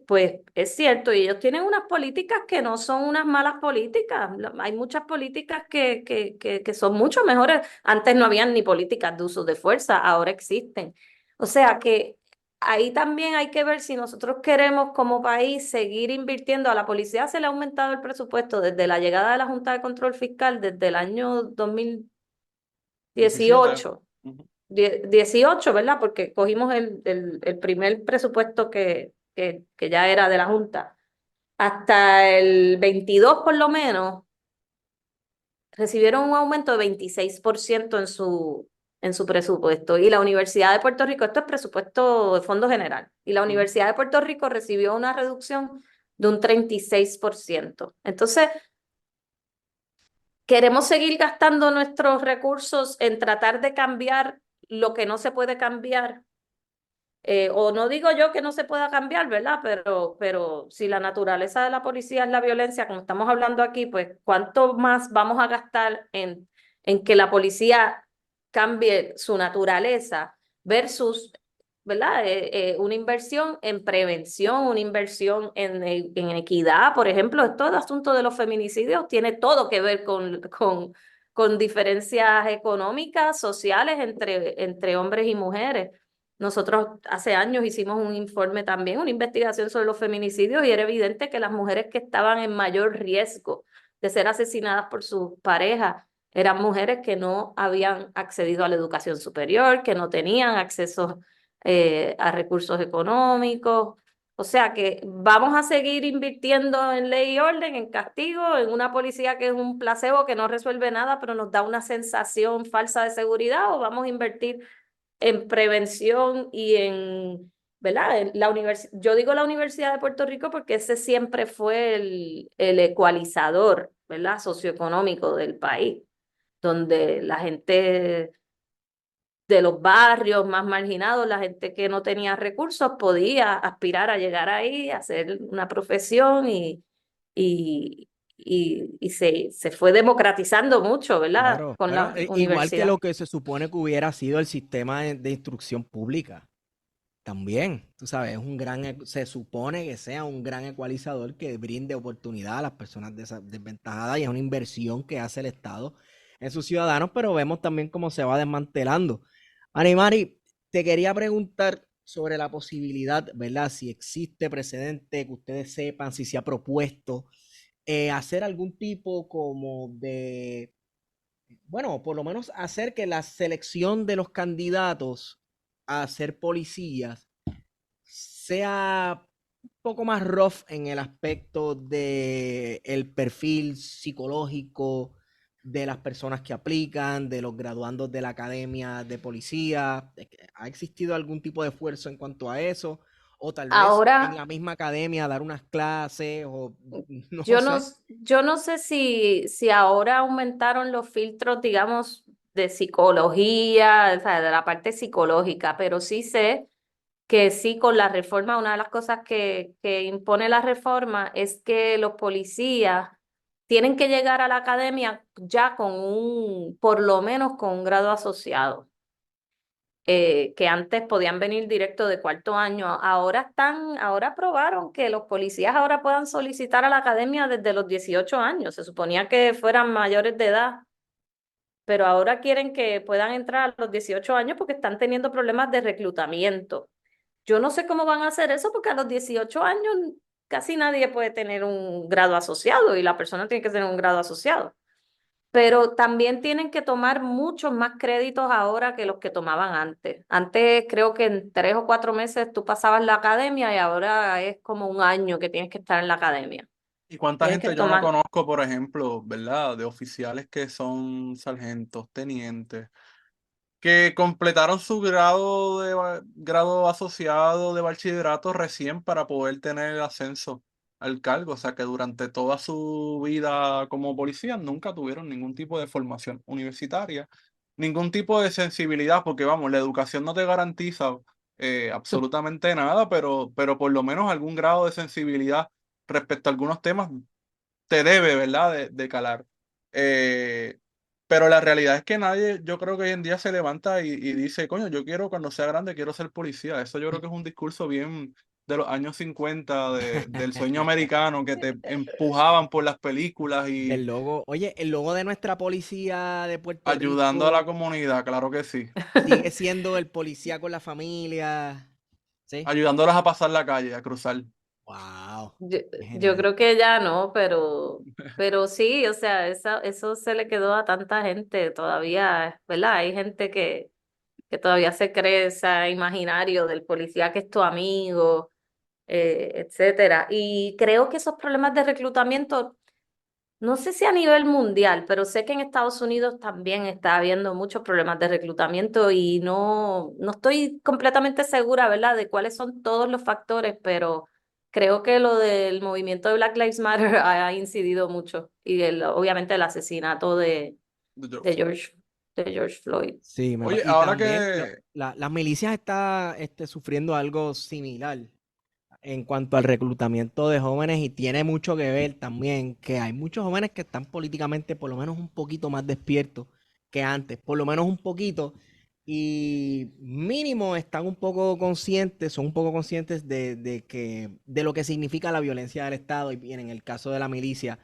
D: pues es cierto, y ellos tienen unas políticas que no son unas malas políticas. Hay muchas políticas que son mucho mejores. Antes no habían ni políticas de uso de fuerza, ahora existen. O sea que ahí también hay que ver si nosotros queremos como país seguir invirtiendo. A la policía se le ha aumentado el presupuesto desde la llegada de la Junta de Control Fiscal, desde el año
C: 17.
D: 2018.
C: Ujú.
D: 18, ¿verdad? Porque cogimos el primer presupuesto que ya era de la Junta. Hasta el 22, por lo menos, recibieron un aumento de 26% en su presupuesto. Y la Universidad de Puerto Rico, esto es presupuesto de Fondo General, y la
C: Ujú.
D: Universidad de Puerto Rico recibió una reducción de un 36%. Entonces, queremos seguir gastando nuestros recursos en tratar de cambiar lo que no se puede cambiar. O no digo yo que no se pueda cambiar, ¿verdad? Pero si la naturaleza de la policía es la violencia, como estamos hablando aquí, pues ¿cuánto más vamos a gastar en que la policía cambie su naturaleza versus, ¿verdad? Una inversión en prevención, una inversión en equidad, por ejemplo, todo el asunto de los feminicidios tiene todo que ver con diferencias económicas, sociales entre hombres y mujeres. Nosotros hace años hicimos un informe también, una investigación sobre los feminicidios y era evidente que las mujeres que estaban en mayor riesgo de ser asesinadas por sus parejas eran mujeres que no habían accedido a la educación superior, que no tenían acceso a recursos económicos. O sea que vamos a seguir invirtiendo en ley y orden, en castigo, en una policía que es un placebo que no resuelve nada, pero nos da una sensación falsa de seguridad, o vamos a invertir en prevención y en, ¿verdad? En la yo digo la Universidad de Puerto Rico porque ese siempre fue el ecualizador, ¿verdad? Socioeconómico del país, donde la gente de los barrios más marginados, la gente que no tenía recursos, podía aspirar a llegar ahí, a hacer una profesión y, y se fue democratizando mucho, ¿verdad?
B: Claro,
D: Con
B: bueno,
D: la
B: igual que
D: universidad.
B: lo que se supone que hubiera sido el sistema de instrucción pública. También, tú sabes, se supone que sea un gran ecualizador que brinde oportunidad a las personas desventajadas y es una inversión que hace el Estado en sus ciudadanos, pero vemos también cómo se va desmantelando. Animari, te quería preguntar sobre la posibilidad, ¿verdad? Si existe precedente que ustedes sepan, si se ha propuesto hacer algún tipo como de, bueno, por lo menos hacer que la selección de los candidatos a ser policías sea un poco más rough en el aspecto de el perfil psicológico de las personas que aplican, de los graduandos de la academia de policía. ¿Ha existido algún tipo de esfuerzo en cuanto a eso? O tal vez en
D: Ahora,
B: la misma academia dar unas clases o no
D: yo no,
B: sé.
D: yo no sé si ahora aumentaron los filtros, digamos, de psicología, o sea, de la parte psicológica, pero sí sé que sí, con la reforma, una de las cosas que impone la reforma es que los policías tienen que llegar a la academia ya con por lo menos con un grado asociado, que antes podían venir directo de cuarto año. Ahora aprobaron que los policías ahora puedan solicitar a la academia desde los 18 años. Se suponía que fueran mayores de edad, pero ahora quieren que puedan entrar a los 18 años porque están teniendo problemas de reclutamiento. Yo no sé cómo van a hacer eso porque a los 18 años casi nadie puede tener un grado asociado y la persona tiene que tener un grado asociado. Pero también tienen que tomar muchos más créditos ahora que los que tomaban antes. Antes creo que en 3 o 4 meses tú pasabas la academia y ahora es como un año que tienes que estar en la academia.
C: ¿Y cuánta
D: Tienes que
C: gente yo no
D: tomar.
C: conozco, por ejemplo, ¿verdad? De oficiales que son sargentos, tenientes, que completaron su grado asociado de bachillerato recién para poder tener ascenso al cargo, o sea que durante toda su vida como policía nunca tuvieron ningún tipo de formación universitaria, ningún tipo de sensibilidad, porque vamos, la educación no te garantiza absolutamente nada, pero por lo menos algún grado de sensibilidad respecto a algunos temas te debe, ¿verdad? De calar. Eh, pero la realidad es que nadie, yo creo que hoy en día se levanta y dice, coño, yo quiero cuando sea grande, quiero ser policía. Eso yo creo que es un discurso bien de los años 50 del sueño americano, que te empujaban por las películas y
B: El logo, oye, el logo de nuestra policía de Puerto
C: ayudando a la
B: Rico
C: comunidad, claro que sí.
B: sigue siendo el policía con la familia. Sí.
C: Ayudándolas a pasar la calle, a cruzar.
B: Wow,
D: Yo,
B: qué
D: yo
B: genial.
D: creo que ya no, pero sí, o sea, eso se le quedó a tanta gente todavía, ¿verdad? Hay gente que todavía se cree ese imaginario del policía que es tu amigo, etcétera. Y creo que esos problemas de reclutamiento, no sé si a nivel mundial, pero sé que en Estados Unidos también está habiendo muchos problemas de reclutamiento y no estoy completamente segura, ¿verdad?, de cuáles son todos los factores, pero creo que lo del movimiento de Black Lives Matter ha incidido mucho y obviamente el asesinato de George, de George Floyd.
B: Sí,
C: Oye,
B: y
C: ahora
B: también
C: que
B: las milicias están sufriendo algo similar en cuanto al reclutamiento de jóvenes y tiene mucho que ver también que hay muchos jóvenes que están políticamente por lo menos un poquito más despiertos que antes, por lo menos un poquito, y mínimo están un poco conscientes, son un poco conscientes de lo que significa la violencia del Estado y en el caso de la milicia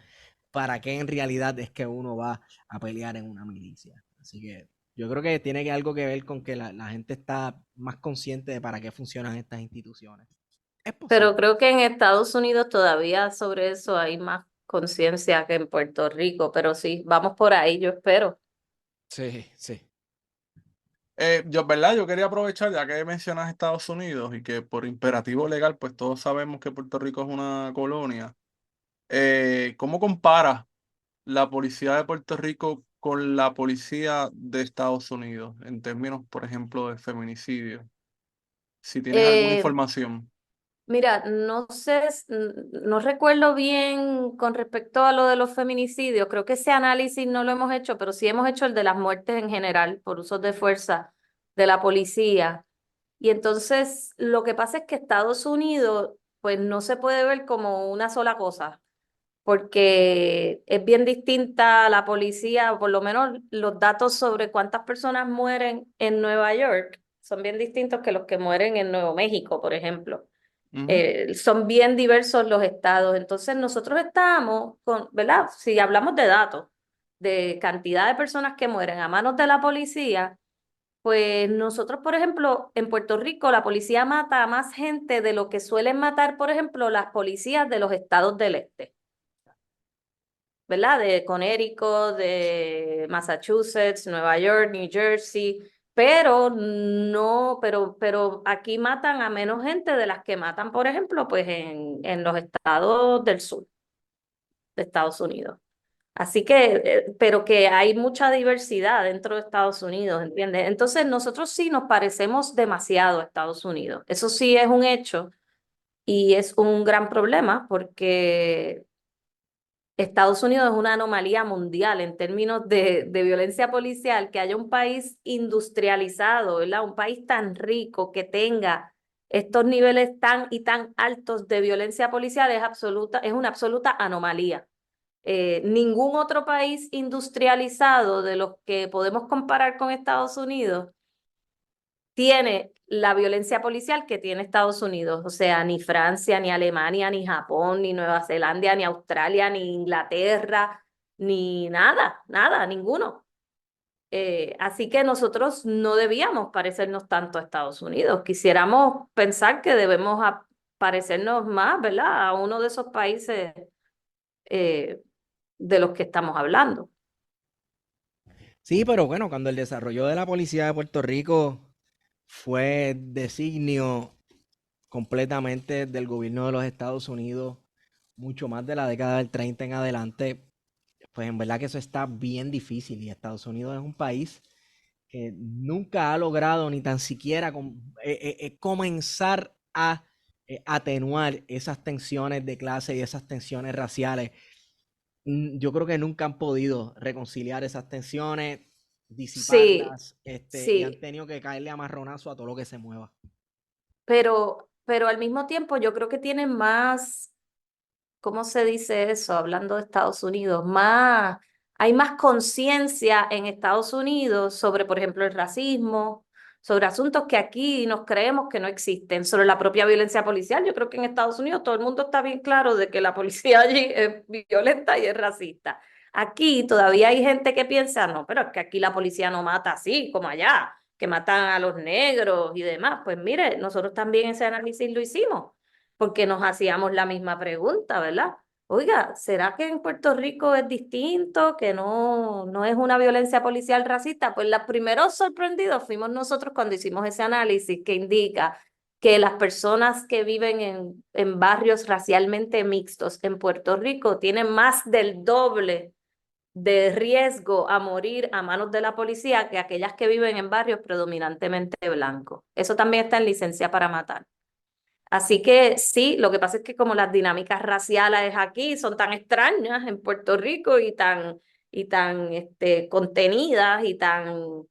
B: para qué en realidad es que uno va a pelear en una milicia. Así que yo creo que tiene algo que ver con que la gente está más consciente de para qué funcionan estas instituciones. Es
D: Pero
B: posible.
D: creo que en Estados Unidos todavía sobre eso hay más conciencia que en Puerto Rico, pero sí, vamos por ahí, yo espero.
B: Sí, sí.
C: ¿Verdad? Yo quería aprovechar, ya que mencionas Estados Unidos y que por imperativo legal, pues todos sabemos que Puerto Rico es una colonia. ¿Cómo compara la policía de Puerto Rico con la policía de Estados Unidos en términos, por ejemplo, de feminicidio? Si tienes alguna
D: Eh,
C: información.
D: Mira, no sé, no recuerdo bien con respecto a lo de los feminicidios. Creo que ese análisis no lo hemos hecho, pero sí hemos hecho el de las muertes en general por usos de fuerza de la policía. Y entonces lo que pasa es que Estados Unidos, pues no se puede ver como una sola cosa, porque es bien distinta la policía, o por lo menos los datos sobre cuántas personas mueren en Nueva York son bien distintos que los que mueren en Nuevo México, por ejemplo.
C: Ujú.
D: Son bien diversos los estados. Entonces nosotros estamos con, ¿verdad? Si hablamos de datos, de cantidad de personas que mueren a manos de la policía, pues nosotros, por ejemplo, en Puerto Rico, la policía mata a más gente de lo que suelen matar, por ejemplo, las policías de los estados del este, ¿verdad? De Connecticut, de Massachusetts, Nueva York, New Jersey, pero no, pero aquí matan a menos gente de las que matan, por ejemplo, pues en los estados del sur de Estados Unidos. Así que, pero que hay mucha diversidad dentro de Estados Unidos, ¿entiendes? Entonces nosotros sí nos parecemos demasiado a Estados Unidos. Eso sí es un hecho y es un gran problema porque Estados Unidos es una anomalía mundial en términos de violencia policial, que haya un país industrializado, ¿verdad? Un país tan rico que tenga estos niveles tan y tan altos de violencia policial es una absoluta anomalía. Ningún otro país industrializado de los que podemos comparar con Estados Unidos tiene la violencia policial que tiene Estados Unidos. O sea, ni Francia, ni Alemania, ni Japón, ni Nueva Zelanda, ni Australia, ni Inglaterra, ni nada, nada, ninguno. Así que nosotros no debíamos parecernos tanto a Estados Unidos. Quisiéramos pensar que debemos parecernos más, ¿verdad? A uno de esos países eh, de los que estamos hablando.
B: Sí, pero bueno, cuando el desarrollo de la policía de Puerto Rico fue designio completamente del gobierno de los Estados Unidos, mucho más de la década del 30 en adelante, pues en verdad que eso está bien difícil y Estados Unidos es un país que nunca ha logrado ni tan siquiera comenzar a atenuar esas tensiones de clase y esas tensiones raciales. Yo creo que nunca han podido reconciliar esas tensiones,
D: Sí,
B: disiparlas, y han
D: sí,
B: tenido que caerle a marronazo a todo lo que se mueva.
D: pero al mismo tiempo yo creo que tienen más, ¿cómo se dice eso? Hablando de Estados Unidos, hay más conciencia en Estados Unidos sobre, por ejemplo, el racismo, sobre asuntos que aquí nos creemos que no existen, sobre la propia violencia policial. Yo creo que en Estados Unidos todo el mundo está bien claro de que la policía allí es violenta y es racista. Aquí todavía hay gente que piensa, no, pero es que aquí la policía no mata así como allá, que matan a los negros y demás. Pues mire, nosotros también ese análisis lo hicimos porque nos hacíamos la misma pregunta, ¿verdad? Oiga, ¿será que en Puerto Rico es distinto, que no es una violencia policial racista? Pues los primeros sorprendidos fuimos nosotros cuando hicimos ese análisis que indica que las personas que viven en barrios racialmente mixtos en Puerto Rico tienen más del doble de riesgo a morir a manos de la policía que aquellas que viven en barrios predominantemente blancos. Eso también está en licencia para matar. Así que sí, lo que pasa es que como las dinámicas raciales aquí son tan extrañas en Puerto Rico y tan contenidas y tan,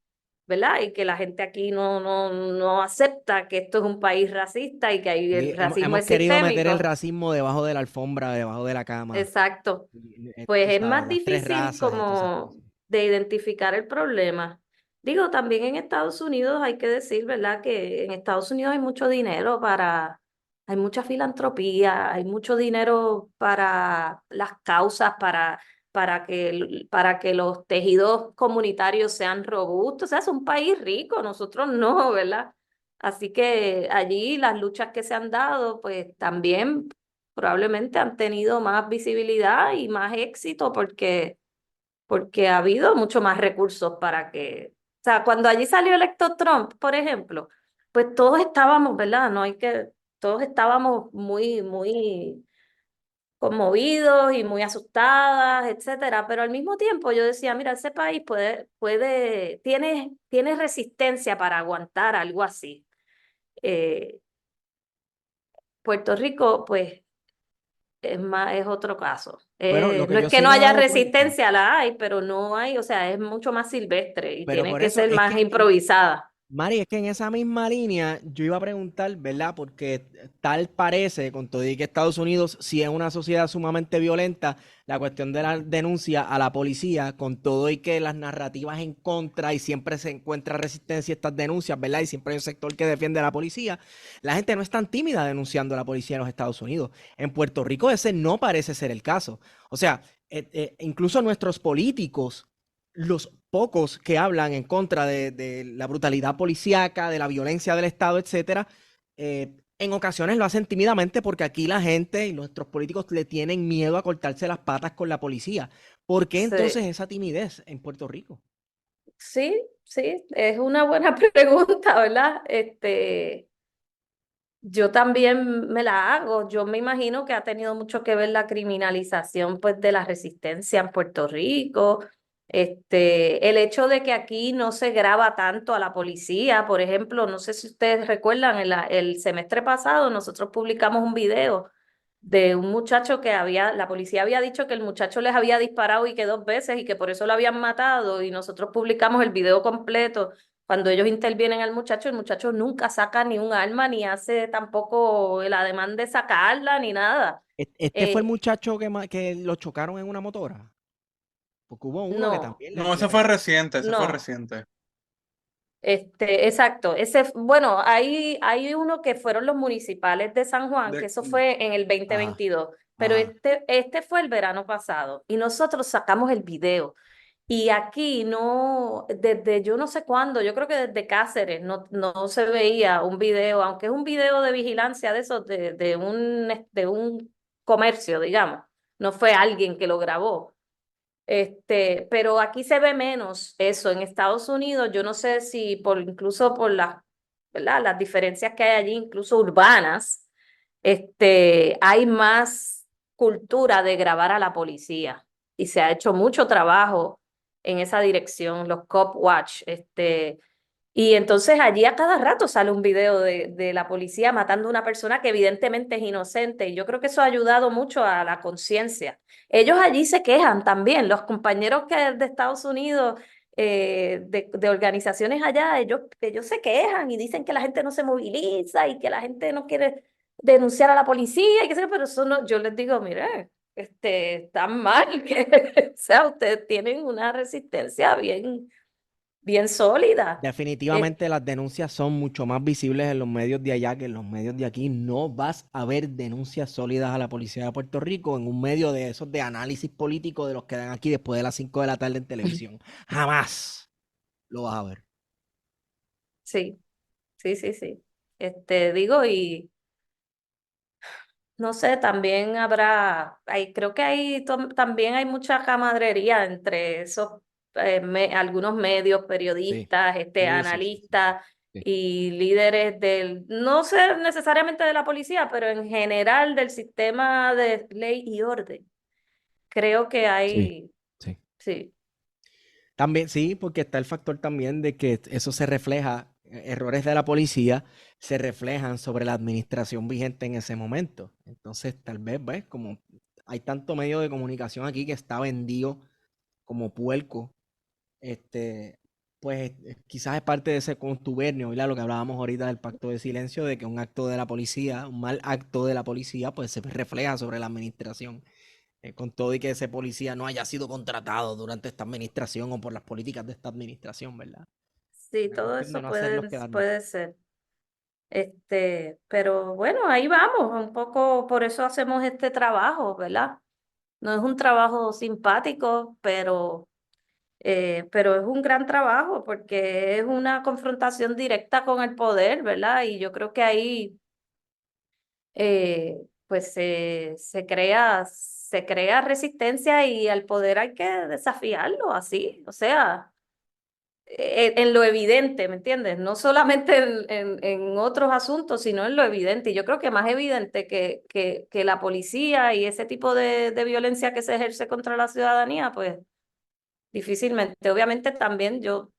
D: ¿verdad? Y que la gente aquí no acepta que esto es un país racista y que ahí
B: Sí,
D: el racismo
B: hemos
D: es
B: querido meter el
D: sistémico.
B: racismo debajo de la alfombra, debajo de la cama,
D: Exacto.
B: tú
D: Pues es
B: sabes,
D: más
B: las tres
D: difícil
B: razas y todas esas
D: como
B: cosas.
D: de identificar el problema. Digo, también en Estados Unidos hay que decir, ¿verdad? Que en Estados Unidos hay mucho dinero hay mucha filantropía, hay mucho dinero para las causas, para para que los tejidos comunitarios sean robustos. O sea, es un país rico, nosotros no, ¿verdad? Así que allí las luchas que se han dado, pues también probablemente han tenido más visibilidad y más éxito porque ha habido mucho más recursos para que, o sea, cuando allí salió electo Trump, por ejemplo, pues todos estábamos, ¿verdad? No hay que, todos estábamos muy conmovidos y muy asustadas, etcétera, pero al mismo tiempo yo decía, mira, ese país tiene resistencia para aguantar algo así. Eh, Puerto Rico, pues, es otro caso.
B: Pero lo que
D: No es
B: yo
D: que
B: sí
D: no
B: me he
D: haya
B: dado cuenta,
D: resistencia, la hay, pero no hay, o sea, es mucho más silvestre y
B: pero
D: tiene
B: por
D: que
B: eso
D: ser
B: es
D: más
B: que
D: improvisada.
B: Mari, es que en esa misma línea yo iba a preguntar, ¿verdad? Porque tal parece, con todo y que Estados Unidos, si es una sociedad sumamente violenta, la cuestión de la denuncia a la policía, con todo y que las narrativas en contra y siempre se encuentra resistencia a estas denuncias, ¿verdad? Y siempre hay un sector que defiende a la policía, la gente no es tan tímida denunciando a la policía en los Estados Unidos. En Puerto Rico ese no parece ser el caso. O sea, incluso nuestros políticos, los pocos que hablan en contra de la brutalidad policíaca, de la violencia del Estado, etcétera, en ocasiones lo hacen tímidamente porque aquí la gente y nuestros políticos le tienen miedo a cortarse las patas con la policía. ¿Por qué entonces
D: Sí,
B: esa timidez en Puerto Rico?
D: sí, sí, es una buena pregunta, ¿verdad? Yo también me la hago. Yo me imagino que ha tenido mucho que ver la criminalización, pues, de la resistencia en Puerto Rico. El hecho de que aquí no se graba tanto a la policía, por ejemplo, no sé si ustedes recuerdan, el semestre pasado nosotros publicamos un video de un muchacho la policía había dicho que el muchacho les había disparado y que 2 veces y que por eso lo habían matado y nosotros publicamos el video completo. Cuando ellos intervienen al muchacho, el muchacho nunca saca ni un arma, ni hace tampoco el ademán de sacarla, ni nada.
B: Este fue el
D: Eh,
B: muchacho que lo chocaron en una motora. Porque hubo uno que
D: no,
B: también
C: No, ese fue reciente, ese fue
D: no.
C: reciente.
D: Exacto. Bueno, hay uno que fueron los municipales de San Juan, que
C: De,
D: eso fue en el
B: Ajá,
D: 2022, pero
B: ajá.
D: este fue el verano pasado y nosotros sacamos el video. Y aquí no, desde yo no sé cuándo, yo creo que desde Cáceres no se veía un video, aunque es un video de vigilancia de esos, de un comercio, digamos. No fue alguien que lo grabó. Pero aquí se ve menos eso. En Estados Unidos, yo no sé si incluso por ¿verdad? Las diferencias que hay allí, incluso urbanas, hay más cultura de grabar a la policía y se ha hecho mucho trabajo en esa dirección, los Cop Watch, y entonces allí a cada rato sale un video de la policía matando a una persona que evidentemente es inocente y yo creo que eso ha ayudado mucho a la conciencia. Ellos allí se quejan también, los compañeros de Estados Unidos, de organizaciones allá, ellos se quejan y dicen que la gente no se moviliza y que la gente no quiere denunciar a la policía y qué sé yo, pero eso no, yo les digo, mire, están mal, que, o sea, ustedes tienen una resistencia bien sólida. Eh,
B: Definitivamente las denuncias son mucho más visibles en los medios de allá que en los medios de aquí. No vas a ver denuncias sólidas a la policía de Puerto Rico en un medio de esos de análisis político de los que dan aquí después de las 5 de la tarde en televisión. Jamás lo vas a ver.
D: sí, sí, sí, sí. Digo, y no sé, también creo que también hay mucha camaradería entre esos, algunos medios,
B: Sí,
D: periodistas,
B: sí, sí, sí, sí, sí,
D: analistas
B: sí.
D: y líderes no sé necesariamente de la policía, pero en general del sistema de ley y orden. Creo que
B: Sí,
D: hay,
B: sí.
D: sí,
B: También, sí, porque está el factor también de que eso se refleja, errores de la policía se reflejan sobre la administración vigente en ese momento. Entonces, tal vez, ¿ves? Como hay tanto medio de comunicación aquí que está vendido como puerco, pues quizás es parte de ese contubernio, ¿verdad? Lo que hablábamos ahorita del pacto de silencio, de que un acto de la policía, un mal acto de la policía, pues se refleja sobre la administración. Con todo y que ese policía no haya sido contratado durante esta administración o por las políticas de esta administración, ¿verdad?
D: sí,
B: Una
D: todo
B: cuestión de
D: eso
B: no hacerlos
D: puede,
B: quedar mal.
D: puede ser. Pero bueno, ahí vamos, un poco por eso hacemos este trabajo, ¿verdad? No es un trabajo simpático, pero es un gran trabajo porque es una confrontación directa con el poder, ¿verdad? Y yo creo que ahí pues se crea resistencia y al poder hay que desafiarlo así, o sea, en lo evidente, ¿me entiendes? No solamente en otros asuntos, sino en lo evidente. Y yo creo que más evidente que la policía y ese tipo de violencia que se ejerce contra la ciudadanía, pues difícilmente. Obviamente también yo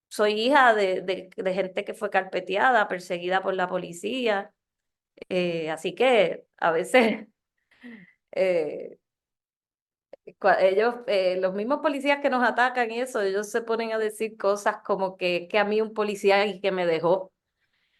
D: soy hija de gente que fue carpeteada, perseguida por la policía, así que a veces eh, los mismos policías que nos atacan y eso, ellos se ponen a decir cosas como que a mí un policía y que me dejó.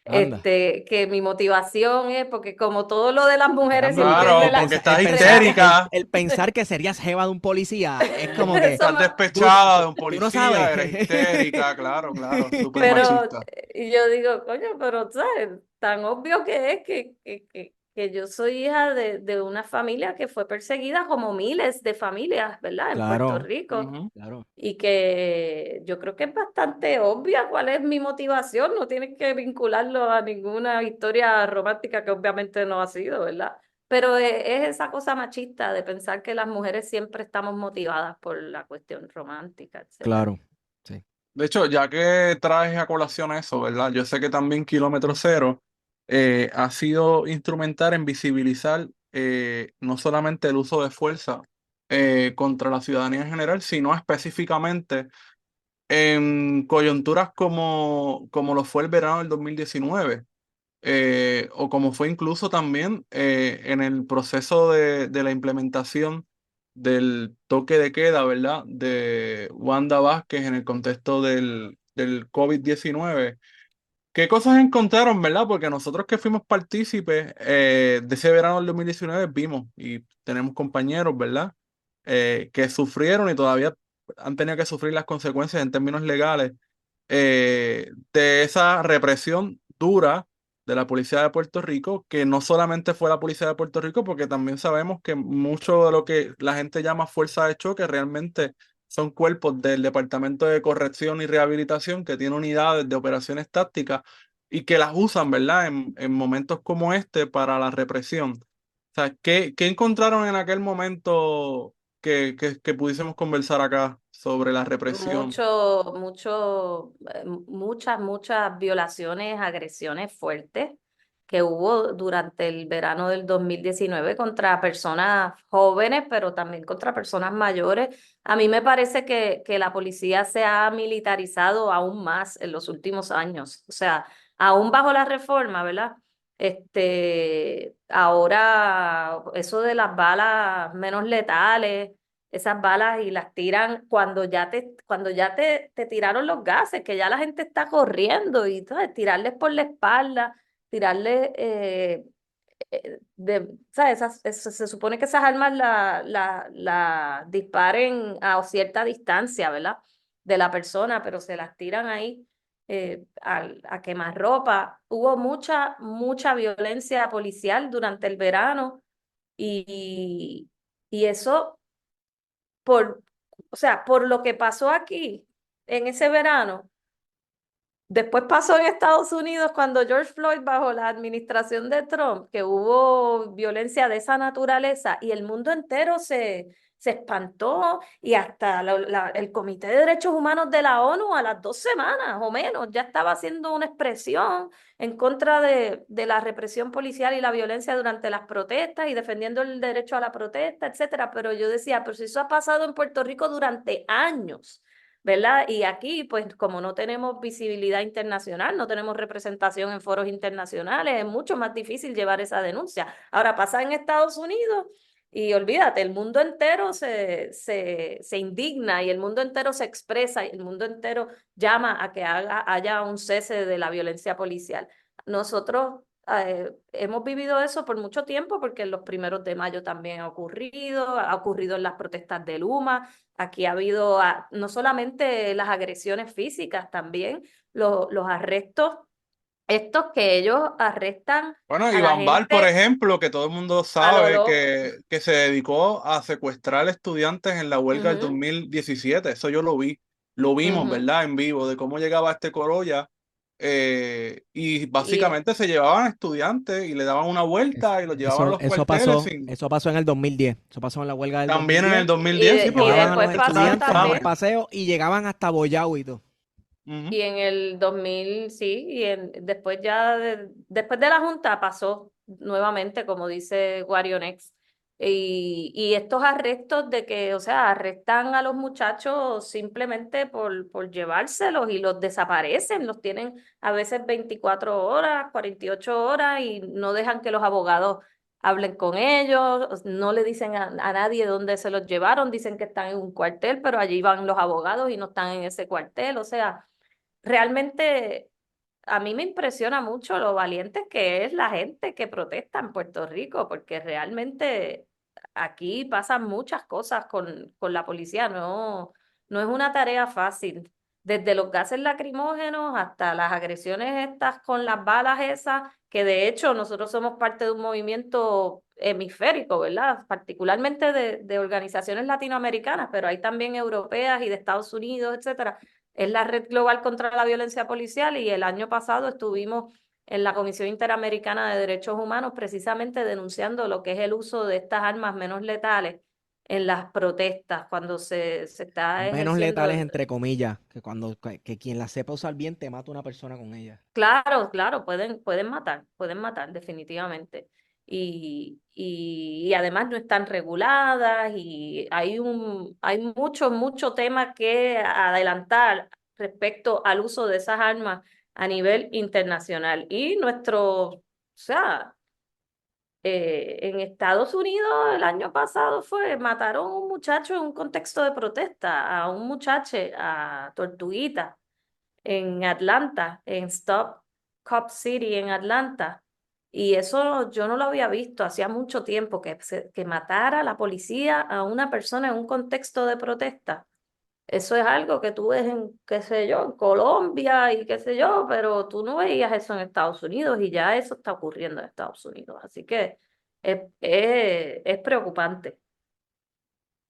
B: Anda.
D: Que mi motivación es porque como todo lo de las mujeres
B: Caramba,
D: siempre es
C: Claro, porque estás
D: relacionado.
C: histérica,
B: el pensar que serías jeva de un policía es como que
D: Eso
C: estás
D: me,
B: tú,
C: despechada de un
B: tú no sabes.
C: policía, eres histérica, claro, claro, súper
D: Pero
C: machista.
D: y yo digo, coño, pero ¿sabes? Tan obvio que es que yo soy hija de una familia que fue perseguida como miles de familias, ¿verdad? En Puerto
B: Claro,
D: Rico.
C: Ujú.
B: claro.
D: Y que yo creo que es bastante obvia cuál es mi motivación. No tienes que vincularlo a ninguna historia romántica que obviamente no ha sido, ¿verdad? Pero es esa cosa machista de pensar que las mujeres siempre estamos motivadas por la cuestión romántica, etcétera.
B: Claro. Sí.
C: De hecho, ya que traes a colación eso, ¿verdad? Yo sé que también Kilómetro Cero ha sido instrumental en visibilizar no solamente el uso de fuerza contra la ciudadanía en general, sino específicamente en coyunturas como lo fue el verano del 2019, o como fue incluso también en el proceso de la implementación del toque de queda, ¿verdad? De Wanda Vázquez en el contexto del COVID-19. ¿Qué cosas encontraron, verdad? Porque nosotros que fuimos partícipes de ese verano del 2019 vimos y tenemos compañeros, ¿verdad? Que sufrieron y todavía han tenido que sufrir las consecuencias en términos legales de esa represión dura de la policía de Puerto Rico, que no solamente fue la policía de Puerto Rico, porque también sabemos que mucho de lo que la gente llama fuerza de choque realmente son cuerpos del Departamento de Corrección y Rehabilitación que tiene unidades de operaciones tácticas y que las usan, ¿verdad? En momentos como este para la represión. O sea, ¿qué encontraron en aquel momento que pudiésemos conversar acá sobre la represión?
D: Muchas violaciones, agresiones fuertes que hubo durante el verano del 2019 contra personas jóvenes, pero también contra personas mayores. A mí me parece que la policía se ha militarizado aún más en los últimos años. O sea, aún bajo la reforma, ¿verdad? Ahora eso de las balas menos letales, esas balas y las tiran cuando ya te tiraron los gases, que ya la gente está corriendo y ¿sabes? Tirarles por la espalda, tirarles ¿sabes? Se supone que esas armas la disparen a cierta distancia, ¿verdad? De la persona, pero se las tiran ahí a quemarropa. Hubo mucha violencia policial durante el verano y, y eso por, o sea, por lo que pasó aquí en ese verano. Después pasó en Estados Unidos cuando George Floyd, bajo la administración de Trump, que hubo violencia de esa naturaleza y el mundo entero se espantó y hasta el Comité de Derechos Humanos de la ONU a las 2 semanas o menos ya estaba haciendo una expresión en contra de la represión policial y la violencia durante las protestas y defendiendo el derecho a la protesta, etcétera. Pero yo decía, pero si eso ha pasado en Puerto Rico durante años. ¿Verdad? Y aquí, pues como no tenemos visibilidad internacional, no tenemos representación en foros internacionales, es mucho más difícil llevar esa denuncia. Ahora pasa en Estados Unidos y olvídate, el mundo entero se indigna y el mundo entero se expresa y el mundo entero llama a que haya un cese de la violencia policial. Nosotros hemos vivido eso por mucho tiempo porque en los 1 de mayo también ha ocurrido en las protestas de Luma. Aquí ha habido no solamente las agresiones físicas, también los arrestos estos que ellos arrestan
C: Bueno,
D: a la
C: Iván Bal, por
D: gente
C: ejemplo, que todo el mundo
D: a lo
C: sabe
D: loco.
C: que se dedicó a secuestrar estudiantes en la huelga del
D: Ujú,
C: 2017. Eso yo lo vi, lo vimos,
D: ujú.
C: ¿verdad? En vivo, de cómo llegaba este Corolla. Y
D: Y
C: básicamente se llevaban estudiantes y le daban una vuelta y los llevaban a los cuarteles sin...
B: Eso pasó en el 2010. Eso pasó en la huelga del
C: También en el
B: 2010.
C: 2010, sí, porque
B: Llevaban a los
D: después
C: esto estaba
D: pasó
C: en
B: estudiantes en el
D: también.
C: Sanabria.
B: paseo y llegaban hasta Boyao y todo.
C: Ujú.
D: Y en el 2000 sí, después ya, después de la Junta pasó nuevamente, como dice Guarionex. Y estos arrestos de que, o sea, arrestan a los muchachos simplemente por llevárselos y los desaparecen, los tienen a veces 24 horas, 48 horas y no dejan que los abogados hablen con ellos, no le dicen a nadie dónde se los llevaron, dicen que están en un cuartel, pero allí van los abogados y no están en ese cuartel, o sea. Realmente a mí me impresiona mucho lo valiente que es la gente que protesta en Puerto Rico, porque realmente aquí pasan muchas cosas con la policía, no es una tarea fácil. Desde los gases lacrimógenos hasta las agresiones estas con las balas esas, que de hecho nosotros somos parte de un movimiento hemisférico, ¿verdad? Particularmente de organizaciones latinoamericanas, pero hay también europeas y de Estados Unidos, etcétera. Es la Red Global contra la Violencia Policial y el año pasado estuvimos en la Comisión Interamericana de Derechos Humanos precisamente denunciando lo que es el uso de estas armas menos letales en las protestas, cuando se está
B: Menos
D: ejerciendo
B: letales, entre comillas, que quien la sepa usar bien te mata una persona con ella.
D: Claro, claro, pueden matar definitivamente. Y además no están reguladas y hay mucho tema que adelantar respecto al uso de esas armas a nivel internacional. Y o sea, en Estados Unidos el año pasado mataron a un muchacho en un contexto de protesta, a un muchacho, a Tortuguita en Atlanta, en Stop Cop City en Atlanta. Y eso yo no lo había visto, hacía mucho tiempo que matara la policía a una persona en un contexto de protesta. Eso es algo que tú ves en, qué sé yo, en Colombia y qué sé yo, pero tú no veías eso en Estados Unidos y ya eso está ocurriendo en Estados Unidos. Así que es preocupante.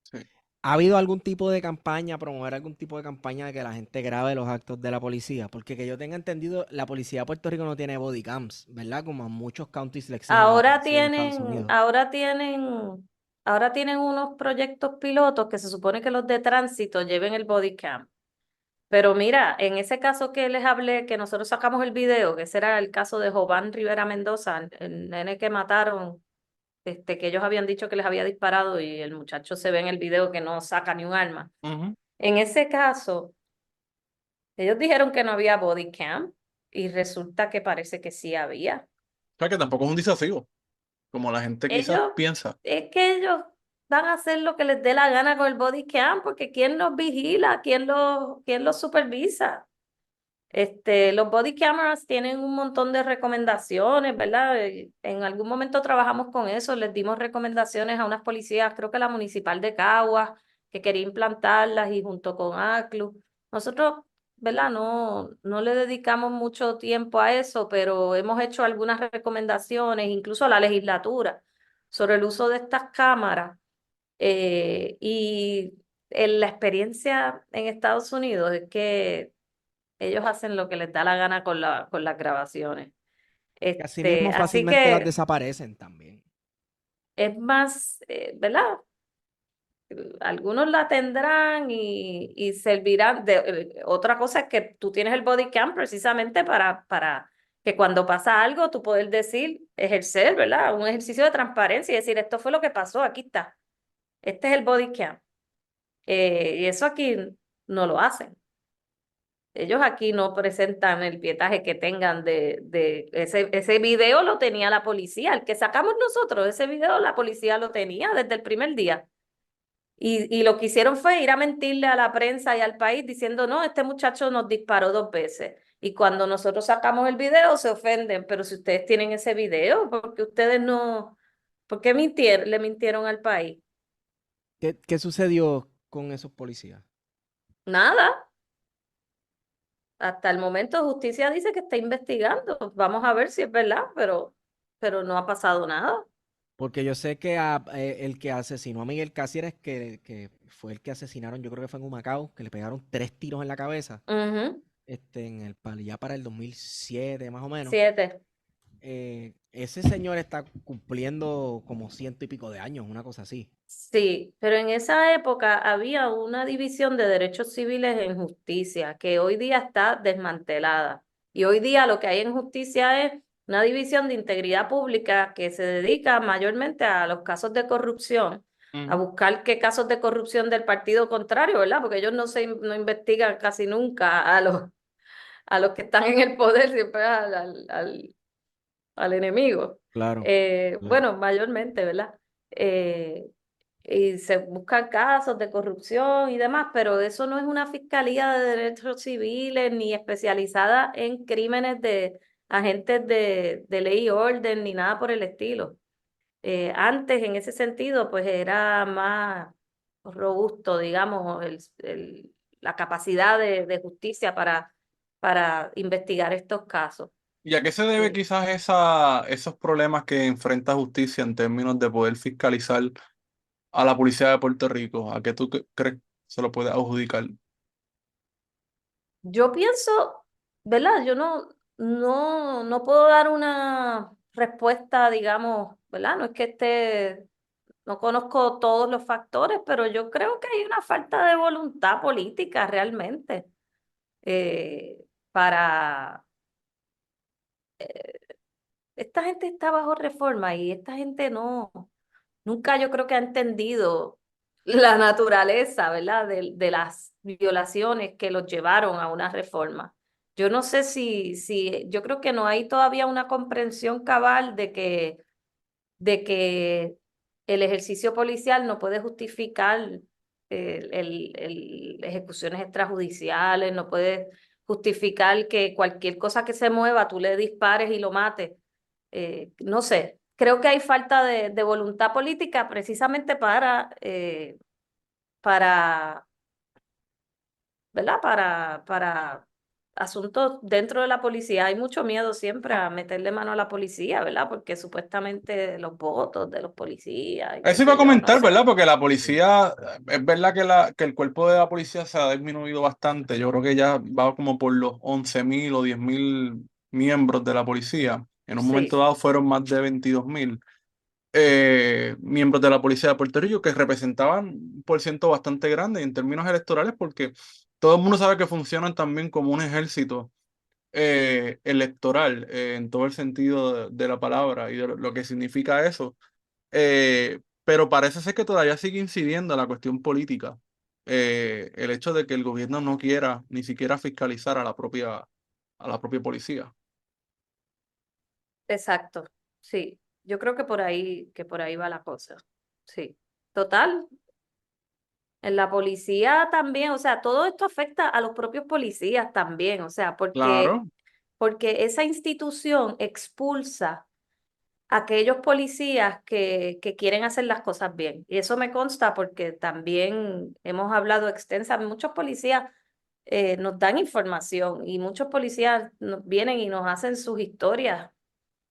C: Sí.
B: ¿Ha habido algún tipo de campaña, promover algún tipo de campaña de que la gente grabe los actos de la policía? Porque que yo tenga entendido, la policía de Puerto Rico no tiene body cams, ¿verdad? Como a muchos counties le exigen a la
D: Ahora
B: policía en Estados
D: tienen,
B: Unidos.
D: ahora tienen, ahora tienen unos proyectos pilotos que se supone que los de tránsito lleven el body cam. Pero mira, en ese caso que les hablé, que nosotros sacamos el video, que ese era el caso de Jován Rivera Mendoza, el nene que mataron, que ellos habían dicho que les había disparado y el muchacho se ve en el video que no saca ni un arma.
C: Ujú. O
D: En ese caso, ellos dijeron que no había body cam y resulta que parece que sí había.
C: sea que tampoco es un desafío, como la gente quizás
D: Ellos,
C: piensa.
D: es que ellos van a hacer lo que les dé la gana con el body cam, porque ¿quién los vigila? ¿Quién los supervisa? Los body cameras tienen un montón de recomendaciones, ¿verdad? En algún momento trabajamos con eso, les dimos recomendaciones a unas policías, creo que la municipal de Caguas, que quería implantarlas y junto con ACLU. Nosotros, ¿verdad? No le dedicamos mucho tiempo a eso, pero hemos hecho algunas recomendaciones, incluso a la legislatura, sobre el uso de estas cámaras. Y la experiencia en Estados Unidos es que ellos hacen lo que les da la gana con las grabaciones.
B: Que así mismo
D: Así
B: fácilmente las
D: que
B: desaparecen también.
D: es más, ¿verdad? Algunos la tendrán y servirán. Otra cosa es que tú tienes el body cam precisamente para que cuando pasa algo tú poder decir, ejercer, ¿verdad? Un ejercicio de transparencia y decir, esto fue lo que pasó, aquí está. Este es el body cam. Y eso aquí no lo hacen. Ellos aquí no presentan el pietaje que tengan de ese video lo tenía la policía, el que sacamos nosotros, ese video la policía lo tenía desde el primer día. Y lo que hicieron fue ir a mentirle a la prensa y al país diciendo, no, este muchacho nos disparó 2 veces. Y cuando nosotros sacamos el video se ofenden, pero si ustedes tienen ese video, porque ustedes no, ¿por qué le mintieron al país?
B: ¿Qué sucedió con esos policías?
D: Nada. Hasta el momento justicia dice que está investigando. Vamos a ver si es verdad, pero no ha pasado nada.
B: Porque yo sé que el que asesinó a Miguel Cáceres, que fue el que asesinaron, yo creo que fue en Humacao, que le pegaron 3 tiros en la cabeza,
D: Ujú,
B: ya para el 2007 más o menos.
D: 7.
B: Ese señor está cumpliendo como 100 y pico de años, una cosa así.
D: Sí, pero en esa época había una división de derechos civiles en justicia que hoy día está desmantelada. Y hoy día lo que hay en justicia es una división de integridad pública que se dedica mayormente a los casos de corrupción, a
C: Ujú.
D: buscar qué casos de corrupción del partido contrario, ¿verdad? Porque ellos no investigan casi nunca a los que están en el poder, siempre al enemigo.
B: Claro, claro.
D: Bueno, mayormente, ¿verdad? Eh, y se buscan casos de corrupción y demás, pero eso no es una fiscalía de derechos civiles ni especializada en crímenes de agentes de ley y orden ni nada por el estilo. Antes, en ese sentido, pues era más robusto, digamos, la capacidad de justicia para investigar estos casos.
C: ¿Y a qué se debe
D: Eh,
C: quizás esos problemas que enfrenta justicia en términos de poder fiscalizar a la policía de Puerto Rico? ¿A qué tú crees se lo puede adjudicar?
D: Yo pienso, ¿verdad? Yo no puedo dar una respuesta, digamos, ¿verdad? No es que no conozco todos los factores, pero yo creo que hay una falta de voluntad política realmente eh, para... Esta gente está bajo reforma y esta gente nunca yo creo que ha entendido la naturaleza, ¿verdad? De las violaciones que los llevaron a una reforma. Yo no sé yo creo que no hay todavía una comprensión cabal de que el ejercicio policial no puede justificar ejecuciones extrajudiciales, no puede justificar que cualquier cosa que se mueva tú le dispares y lo mates. No sé, creo que hay falta de voluntad política precisamente para, ¿verdad? Para asuntos dentro de la policía. Hay mucho miedo siempre a meterle mano a la policía, ¿verdad? Porque supuestamente los votos de los policías y qué
C: Eso iba a
D: sé yo, no
C: comentar,
D: sé.
C: ¿verdad? Porque la policía, es verdad que el cuerpo de la policía se ha disminuido bastante. Yo creo que ya va como por los 11.000 o 10.000 miembros de la policía. En un momento
D: Sí,
C: dado fueron más de 22.000 miembros de la policía de Puerto Rico que representaban un porciento bastante grande en términos electorales porque todo el mundo sabe que funcionan también como un ejército electoral en todo el sentido de la palabra y de lo que significa eso. Pero parece ser que todavía sigue incidiendo la cuestión política. El hecho de que el gobierno no quiera ni siquiera fiscalizar a la propia policía.
D: exacto. Sí, yo creo que por ahí va la cosa. Sí. Total, en la policía también, o sea, todo esto afecta a los propios policías también, o sea, porque,
C: Claro,
D: porque esa institución expulsa a aquellos policías que quieren hacer las cosas bien. Y eso me consta porque también hemos hablado extensamente, muchos policías nos dan información y muchos policías vienen y nos hacen sus historias,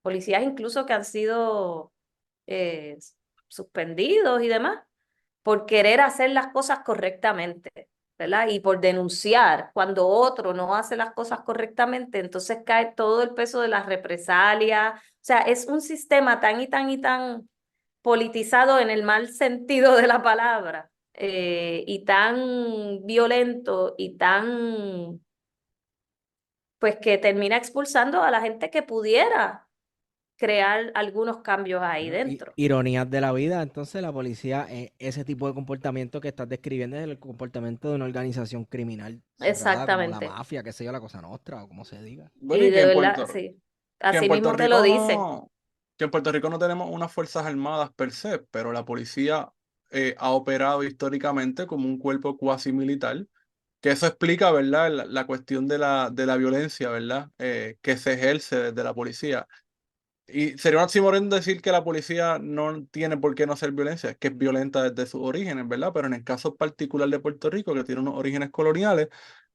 D: policías incluso que han sido eh, suspendidos y demás por querer hacer las cosas correctamente, ¿verdad? Y por denunciar cuando otro no hace las cosas correctamente, entonces cae todo el peso de las represalias. O sea, es un sistema tan y tan y tan politizado en el mal sentido de la palabra, y tan violento y tan, pues que termina expulsando a la gente que pudiera crear algunos cambios ahí
B: Bueno,
D: dentro.
B: ironías de la vida, entonces la policía, ese tipo de comportamiento que estás describiendo es el comportamiento de una organización criminal cerrada como la
D: Exactamente.
B: mafia, qué sé yo, la Cosa Nostra o como se diga.
C: bueno,
D: Y
C: y que
D: de
C: en
D: verdad,
C: Puerto,
D: sí.
C: que en
D: Así
C: Puerto
D: mismo te lo
C: Rico
D: dice.
C: no, que en Puerto Rico no tenemos unas fuerzas armadas per se, pero la policía ha operado históricamente como un cuerpo cuasi militar, que eso explica, ¿verdad? La cuestión de la violencia, ¿verdad? Que se ejerce desde la policía. Y sería un oxímoron decir que la policía no tiene por qué no ser violencia, es que es violenta desde sus orígenes, ¿verdad? Pero en el caso particular de Puerto Rico, que tiene unos orígenes coloniales,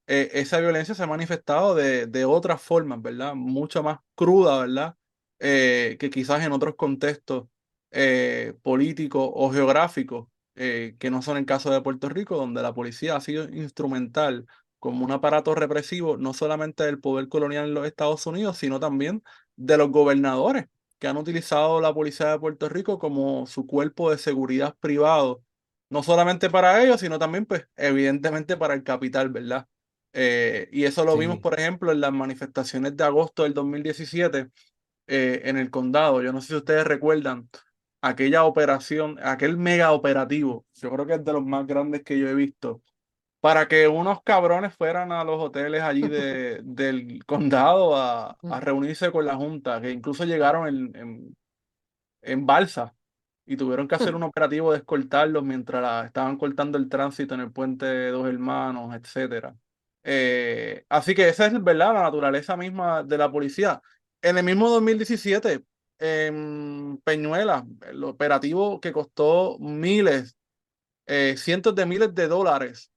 C: esa violencia se ha manifestado de otras formas, ¿verdad? Mucho más cruda, ¿verdad? Que quizás en otros contextos políticos o geográficos, que no son el caso de Puerto Rico, donde la policía ha sido instrumental como un aparato represivo, no solamente del poder colonial en los Estados Unidos, sino también de los gobernadores que han utilizado la policía de Puerto Rico como su cuerpo de seguridad privado, no solamente para ellos, sino también, pues, evidentemente para el capital, ¿verdad? Y eso lo vimos,
B: Sí.
C: por ejemplo, en las manifestaciones de agosto del 2017 en el condado. Yo no sé si ustedes recuerdan aquella operación, aquel mega operativo, yo creo que es de los más grandes que yo he visto, para que unos cabrones fueran a los hoteles allí del condado a reunirse con la Junta, que incluso llegaron en balsa y tuvieron que hacer un operativo de escoltarlos mientras estaban cortando el tránsito en el puente de Dos Hermanos, etcétera. Así que esa es, ¿verdad?, la naturaleza misma de la policía. En el mismo 2017, en Peñuela, el operativo que costó miles, cientos de miles de dólares,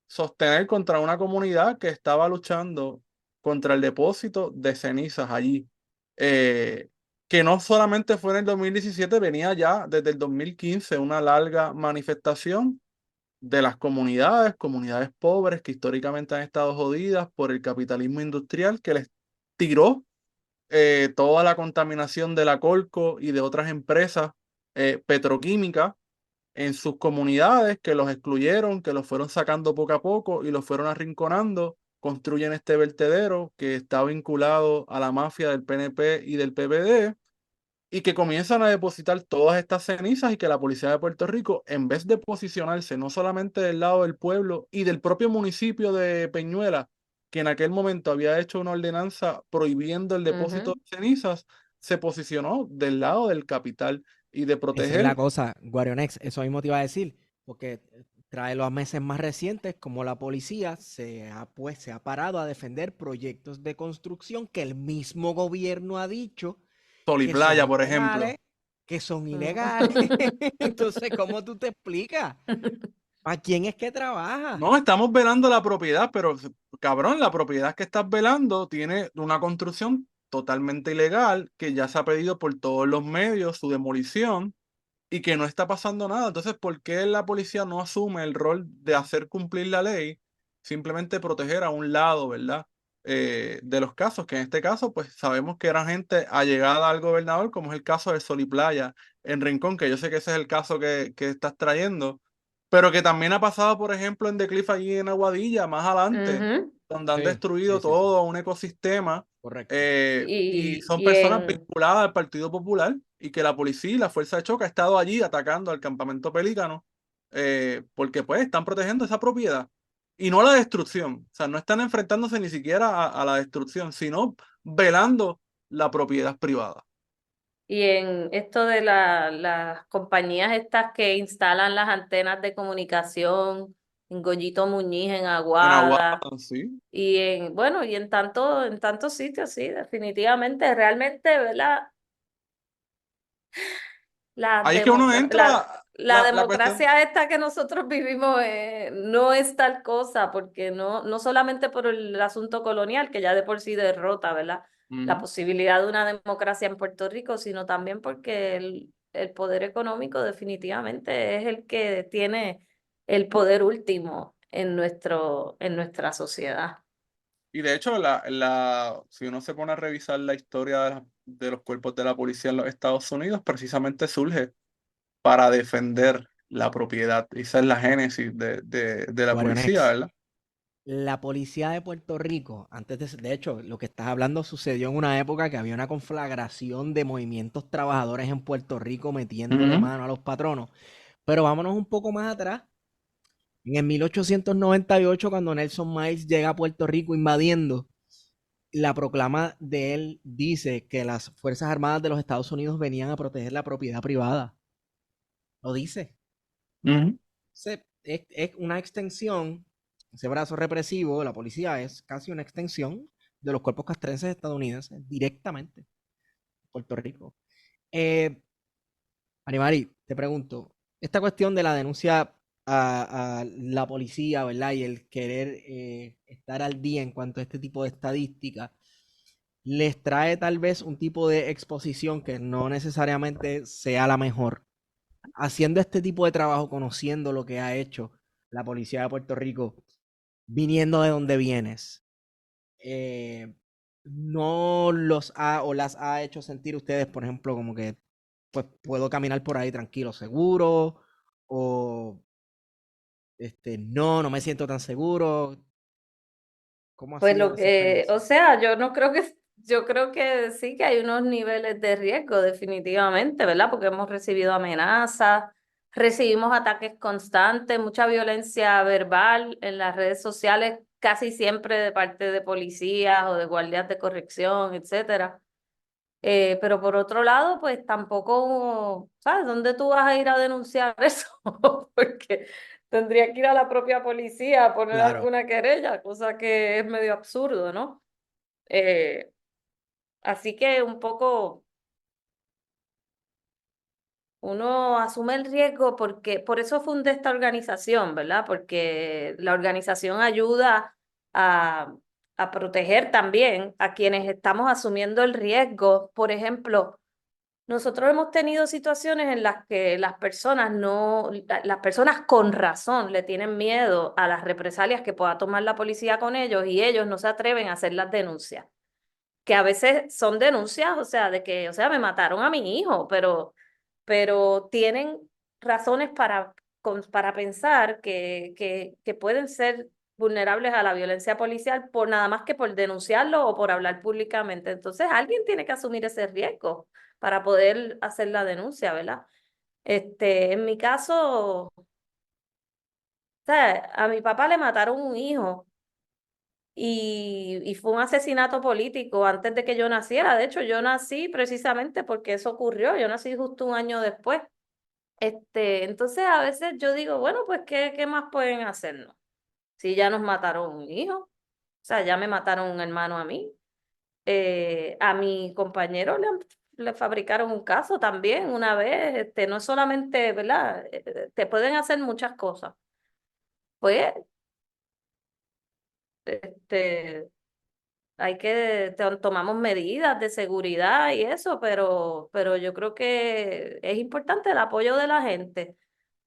C: sostener contra una comunidad que estaba luchando contra el depósito de cenizas allí. Eh, que no solamente fue en el 2017, venía ya desde el 2015 una larga manifestación de las comunidades pobres que históricamente han estado jodidas por el capitalismo industrial que les tiró toda la contaminación de la Colco y de otras empresas petroquímicas en sus comunidades, que los excluyeron, que los fueron sacando poco a poco y los fueron arrinconando. Construyen este vertedero que está vinculado a la mafia del PNP y del PPD y que comienzan a depositar todas estas cenizas y que la policía de Puerto Rico, en vez de posicionarse no solamente del lado del pueblo y del propio municipio de Peñuela, que en aquel momento había hecho una ordenanza prohibiendo el depósito
D: Ujú.
C: de cenizas, se posicionó del lado del capital y de
B: Esa es la
C: proteger.
B: cosa, Guarionex, eso mismo te iba a decir, porque trae los meses más recientes como la policía se ha parado a defender proyectos de construcción que el mismo gobierno ha dicho
C: Sol y
B: que son
C: Playa, por
B: ilegales,
C: ejemplo.
B: que son
D: Ujú.
B: ilegales. Entonces, ¿cómo tú te explicas? ¿Para quién es que trabaja?
C: No, estamos velando la propiedad, pero cabrón, la propiedad que estás velando tiene una construcción totalmente ilegal que ya se ha pedido por todos los medios su demolición y que no está pasando nada. Entonces, ¿por qué la policía no asume el rol de hacer cumplir la ley? Simplemente proteger a un lado, ¿verdad? De los casos, que en este caso, pues sabemos que era gente allegada al gobernador, como es el caso de Sol y Playa en Rincón, que yo sé que ese es el caso que estás trayendo, pero que también ha pasado, por ejemplo, en The Cliff allí en Aguadilla, más adelante,
D: Ujú.
C: donde han
B: Sí,
C: destruido
B: sí, sí, sí,
C: todo un ecosistema
B: correcto.
C: y son
D: Y
C: personas
D: en,
C: vinculadas al Partido Popular y que la policía y la fuerza de choque ha estado allí atacando al campamento Pelícano porque pues están protegiendo esa propiedad y no la destrucción. O sea, no están enfrentándose ni siquiera a la destrucción, sino velando la propiedad privada.
D: y en esto de las compañías estas que instalan las antenas de comunicación, en Goyito Muñiz, en
C: En Aguada,
D: Aguada,
C: sí.
D: y bueno, y en tantos sitios, sí, definitivamente, realmente, ¿verdad? La,
C: Ahí es que uno
D: democra- la,
C: entra,
D: la
C: la cuestión.
D: democracia esta que nosotros vivimos no es tal cosa, porque no solamente por el asunto colonial, que ya de por sí derrota, ¿verdad? La
C: Ujú.
D: posibilidad de una democracia en Puerto Rico, sino también porque el poder económico definitivamente es el que tiene el poder último en nuestra sociedad.
C: Y de hecho, si uno se pone a revisar la historia de los cuerpos de la policía en los Estados Unidos, precisamente surge para defender la propiedad. Esa es la génesis de la policía,
B: Guarionex,
C: ¿verdad?
B: la policía de Puerto Rico, de hecho, lo que estás hablando sucedió en una época que había una conflagración de movimientos trabajadores en Puerto Rico metiéndole
C: Ujú,
B: mano a los patronos. Pero vámonos un poco más atrás. En el 1898, cuando Nelson Miles llega a Puerto Rico invadiendo, la proclama de él dice que las Fuerzas Armadas de los Estados Unidos venían a proteger la propiedad privada. Lo dice.
C: ujú.
B: Es una extensión, ese brazo represivo de la policía es casi una extensión de los cuerpos castrenses estadounidenses directamente en Puerto Rico. Eh, Animari, te pregunto, esta cuestión de la denuncia a la policía, ¿verdad? Y el querer estar al día en cuanto a este tipo de estadísticas, les trae tal vez un tipo de exposición que no necesariamente sea la mejor. Haciendo este tipo de trabajo, conociendo lo que ha hecho la policía de Puerto Rico, viniendo de donde vienes, eh, no los ha o las ha hecho sentir ustedes, por ejemplo, como que pues puedo caminar por ahí tranquilo, seguro, o no me siento tan seguro. ¿Cómo ha
D: Pues
B: sido
D: lo
B: esa
D: que, o
B: experiencia?
D: sea, yo creo que sí que hay unos niveles de riesgo definitivamente, ¿verdad? Porque hemos recibido amenazas, recibimos ataques constantes, mucha violencia verbal en las redes sociales, casi siempre de parte de policías o de guardias de corrección, etcétera. Pero por otro lado, pues tampoco, ¿sabes? ¿Dónde tú vas a ir a denunciar eso? Porque tendría que ir a la propia policía a poner
B: Claro,
D: alguna querella, cosa que es medio absurdo, ¿no? Eh, Así que un poco uno asume el riesgo porque por eso fundé esta organización, ¿verdad? Porque la organización ayuda a, a proteger también a quienes estamos asumiendo el riesgo. Por ejemplo, nosotros hemos tenido situaciones en las que las personas no, las personas con razón le tienen miedo a las represalias que pueda tomar la policía con ellos y ellos no se atreven a hacer las denuncias, que a veces son denuncias, o sea, de que, o sea, me mataron a mi hijo, pero tienen razones para pensar que pueden ser vulnerables a la violencia policial por nada más que por denunciarlo o por hablar públicamente. Entonces, alguien tiene que asumir ese riesgo para poder hacer la denuncia, ¿verdad? En mi caso, o sea, a mi papá le mataron un hijo y fue un asesinato político antes de que yo naciera. De hecho, yo nací precisamente porque eso ocurrió. Yo nací justo un año después. Entonces a veces yo digo, bueno, pues ¿qué más pueden hacernos? Si ya nos mataron un hijo, o sea, ya me mataron un hermano a mí, a mi compañero le fabricaron un caso también una vez, no es solamente, ¿verdad? Te pueden hacer muchas cosas. Pues, este, tomamos medidas de seguridad y eso, pero yo creo que es importante el apoyo de la gente.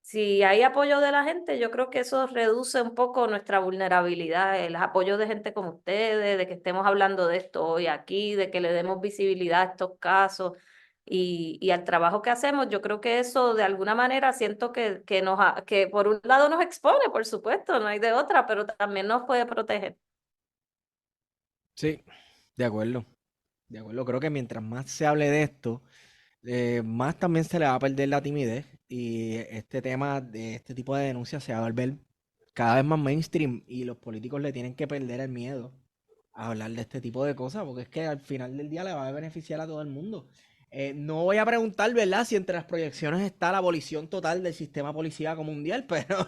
D: Si hay apoyo de la gente, yo creo que eso reduce un poco nuestra vulnerabilidad, el apoyo de gente como ustedes, de que estemos hablando de esto hoy aquí, de que le demos visibilidad a estos casos y al trabajo que hacemos. Yo creo que eso de alguna manera siento que por un lado nos expone, por supuesto, no hay de otra, pero también nos puede proteger.
B: sí, de acuerdo, de acuerdo. Creo que mientras más se hable de esto, más también se le va a perder la timidez y este tema de este tipo de denuncias se va a volver cada vez más mainstream y los políticos le tienen que perder el miedo a hablar de este tipo de cosas porque es que al final del día le va a beneficiar a todo el mundo. No voy a preguntar, ¿verdad?, si entre las proyecciones está la abolición total del sistema policíaco mundial, pero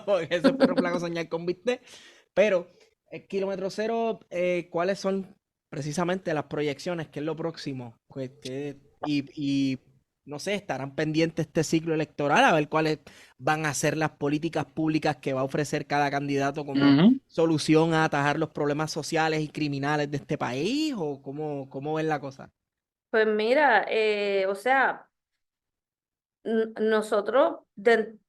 B: porque eso es puro flaco soñar con viste. Pero, kilómetro cero, ¿cuáles son precisamente las proyecciones? ¿Qué es lo próximo? Y no sé, estarán pendientes este ciclo electoral a ver cuáles van a ser las políticas públicas que va a ofrecer cada candidato como
C: Ujú.
B: solución a atajar los problemas sociales y criminales de este país o cómo ven la cosa.
D: Pues mira, o sea, nosotros,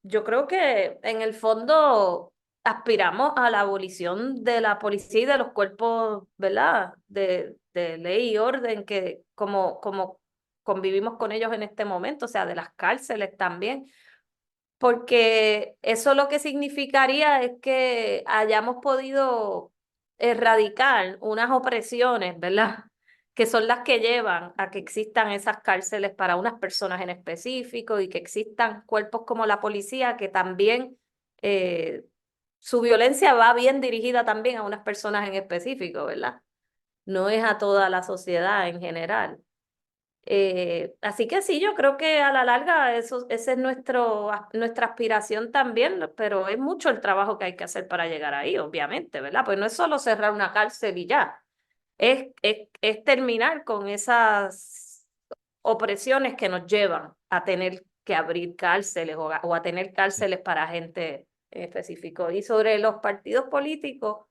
D: yo creo que en el fondo aspiramos a la abolición de la policía y de los cuerpos, ¿verdad? De ley y orden que como convivimos con ellos en este momento, o sea, de las cárceles también, porque eso lo que significaría es que hayamos podido erradicar unas opresiones, ¿verdad? Que son las que llevan a que existan esas cárceles para unas personas en específico y que existan cuerpos como la policía que también su violencia va bien dirigida también a unas personas en específico, ¿verdad? No es a toda la sociedad en general. Así que sí, yo creo que a la larga ese es nuestra aspiración también, pero es mucho el trabajo que hay que hacer para llegar ahí, obviamente, ¿verdad? Pues no es solo cerrar una cárcel y ya, es terminar con esas opresiones que nos llevan a tener que abrir cárceles o a tener cárceles para gente en específico. Y sobre los partidos políticos,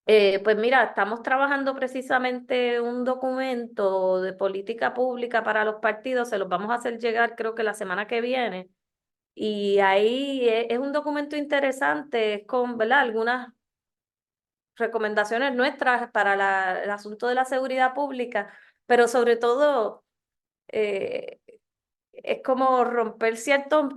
D: pues mira, estamos trabajando precisamente un documento de política pública para los partidos, se los vamos a hacer llegar creo que la semana que viene. Y ahí es un documento interesante, es con, ¿verdad? Algunas recomendaciones nuestras para el asunto de la seguridad pública, pero sobre todo eh, es como romper ciertos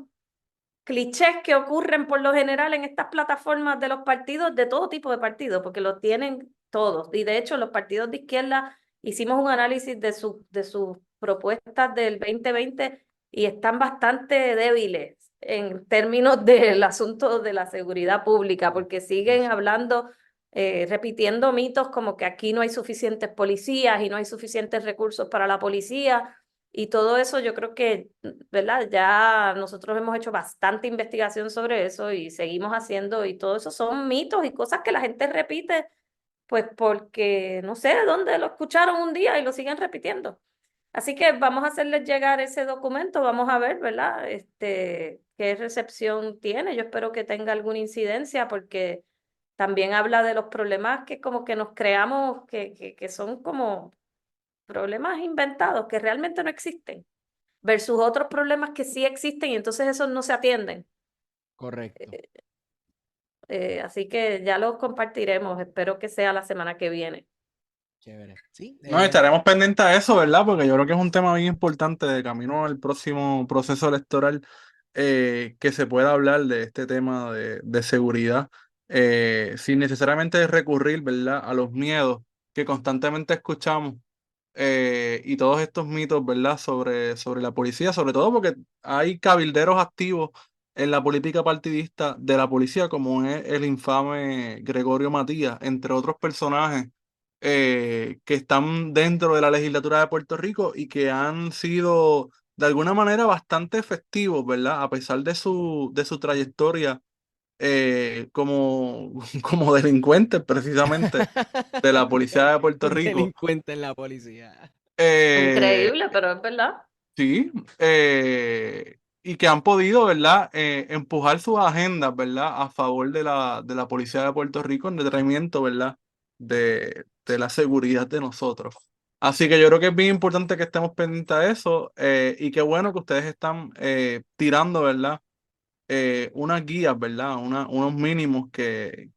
D: clichés que ocurren por lo general en estas plataformas de los partidos, de todo tipo de partidos, porque lo tienen todos. Y de hecho, los partidos de izquierda hicimos un análisis de sus propuestas del 2020 y están bastante débiles en términos del asunto de la seguridad pública, porque siguen hablando, repitiendo mitos como que aquí no hay suficientes policías y no hay suficientes recursos para la policía. Y todo eso yo creo que, ¿verdad? Ya nosotros hemos hecho bastante investigación sobre eso y seguimos haciendo, y todo eso son mitos y cosas que la gente repite, pues porque no sé de dónde lo escucharon un día y lo siguen repitiendo. Así que vamos a hacerles llegar ese documento, vamos a ver, ¿verdad? Qué recepción tiene. Yo espero que tenga alguna incidencia porque también habla de los problemas que como que nos creamos, que son como problemas inventados que realmente no existen, versus otros problemas que sí existen y entonces esos no se atienden.
B: Correcto.
D: Así que ya los compartiremos, espero que sea la semana que viene.
B: Chévere. Sí.
C: No, estaremos pendientes a eso, ¿verdad? Porque yo creo que es un tema bien importante de camino al próximo proceso electoral, que se pueda hablar de este tema de seguridad, sin necesariamente recurrir, ¿verdad?, a los miedos que constantemente escuchamos, y todos estos mitos, ¿verdad?, sobre la policía, sobre todo porque hay cabilderos activos en la política partidista de la policía, como es el infame Gregorio Matías, entre otros personajes que están dentro de la legislatura de Puerto Rico y que han sido de alguna manera bastante efectivos, ¿verdad? A pesar de su trayectoria, como, como delincuentes precisamente de la policía de Puerto
B: Un
C: Rico.
B: delincuente en la policía.
C: Eh,
D: Increíble, pero es verdad.
C: sí, y que han podido, ¿verdad?, empujar sus agendas, ¿verdad?, a favor de la policía de Puerto Rico en detrimento, ¿verdad?, de la seguridad de nosotros. Así que yo creo que es bien importante que estemos pendientes a eso, y qué bueno que ustedes están tirando, ¿verdad?, unas guías, ¿verdad?, unos mínimos que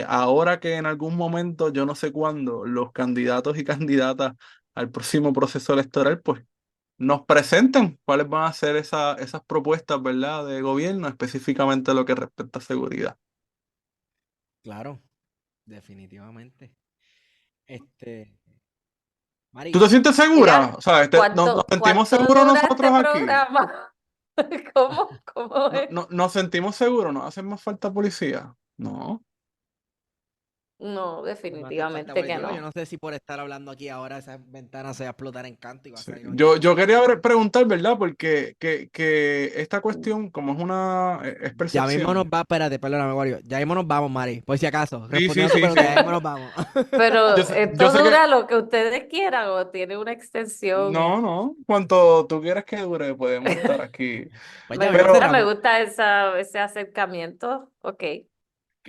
C: ahora que en algún momento, yo no sé cuándo, los candidatos y candidatas al próximo proceso electoral, pues nos presenten cuáles van a ser esas propuestas, ¿verdad?, de gobierno, específicamente lo que respecta a seguridad.
B: Claro, definitivamente.
C: ¿Tú
B: Mari,
C: te sientes segura?
D: Digan,
C: O sea, nos sentimos
D: ¿cuánto
C: seguros
D: dura este
C: nosotros aquí.
D: programa? ¿Cómo es?
C: Nos sentimos seguros, ¿nos hacen más falta policía? No.
D: No,
B: no hace falta,
D: definitivamente que
B: digo, yo
D: no.
B: no sé si por estar hablando aquí ahora esa ventana se va a explotar en canto y va a
C: Sí.
B: salir un
C: Yo
B: chorro.
C: quería preguntar, ¿verdad? Porque que esta cuestión, como es es
B: Ya mismo nos
C: percepción.
B: va, espérate, perdóname, Wario. Ya mismo nos vamos, Mari. Por si acaso,
C: Sí,
B: respondiendo
C: sí,
B: a tu
C: sí,
B: pregunta,
C: sí.
B: ya mismo nos vamos.
C: Yo
D: Pero
C: sé, yo
D: esto
C: sé que
D: dura lo que ustedes quieran o tiene una extensión.
C: no. Cuanto tú quieras que dure, podemos estar aquí.
B: Pues ya mismo
C: Pero
D: Me
B: cerramos.
D: gusta ese acercamiento. Ok.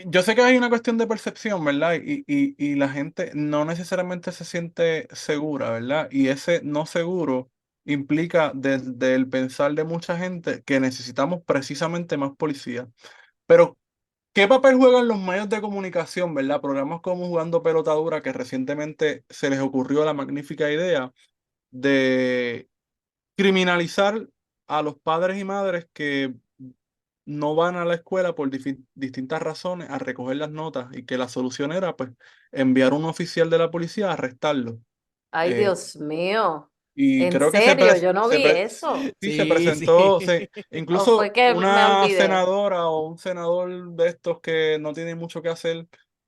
C: yo sé que hay una cuestión de percepción, ¿verdad? Y la gente no necesariamente se siente segura, ¿verdad? Y ese no seguro implica desde el pensar de mucha gente que necesitamos precisamente más policía. Pero, ¿qué papel juegan los medios de comunicación, ¿verdad? Programas como Jugando Pelota Dura, que recientemente se les ocurrió la magnífica idea de criminalizar a los padres y madres que no van a la escuela por distintas razones a recoger las notas, y que la solución era pues enviar un oficial de la policía a arrestarlo.
D: Ay,
C: Eh,
D: Dios mío.
C: y
D: En
C: creo que
D: serio, yo no vi eso.
C: sí, se
B: Sí, sí.
C: presentó,
D: ¿O fue
C: incluso
D: que me
C: una
D: olvidé?
C: senadora o un senador de estos que no tienen mucho que hacer,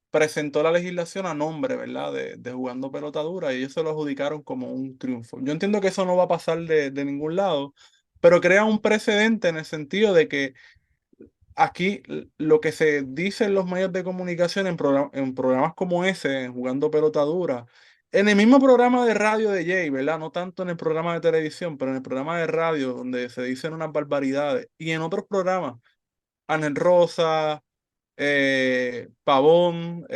C: presentó la legislación a nombre, ¿verdad?, de Jugando Pelota Dura, y ellos se lo adjudicaron como un triunfo. Yo entiendo que eso no va a pasar de ningún lado, pero crea un precedente en el sentido de que aquí lo que se dice en los medios de comunicación en programas como ese, en Jugando Pelota Dura, En el mismo programa de radio de Jay, ¿verdad? No tanto en el programa de televisión, pero en el programa de radio donde se dicen unas barbaridades. Y en otros programas, Ángel Rosa, Pavón,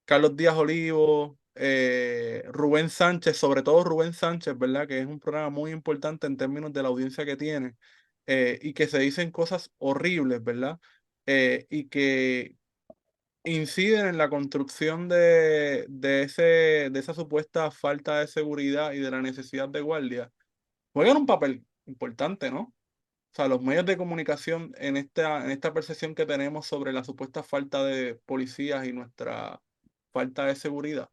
C: Carlos Díaz Olivo, Rubén Sánchez, sobre todo Rubén Sánchez, ¿verdad? Que es un programa muy importante en términos de la audiencia que tiene, y que se dicen cosas horribles, ¿verdad? Y que inciden en la construcción de esa supuesta falta de seguridad y de la necesidad de guardia, juegan un papel importante, ¿no? O sea, los medios de comunicación en esta percepción que tenemos sobre la supuesta falta de policías y nuestra falta de seguridad.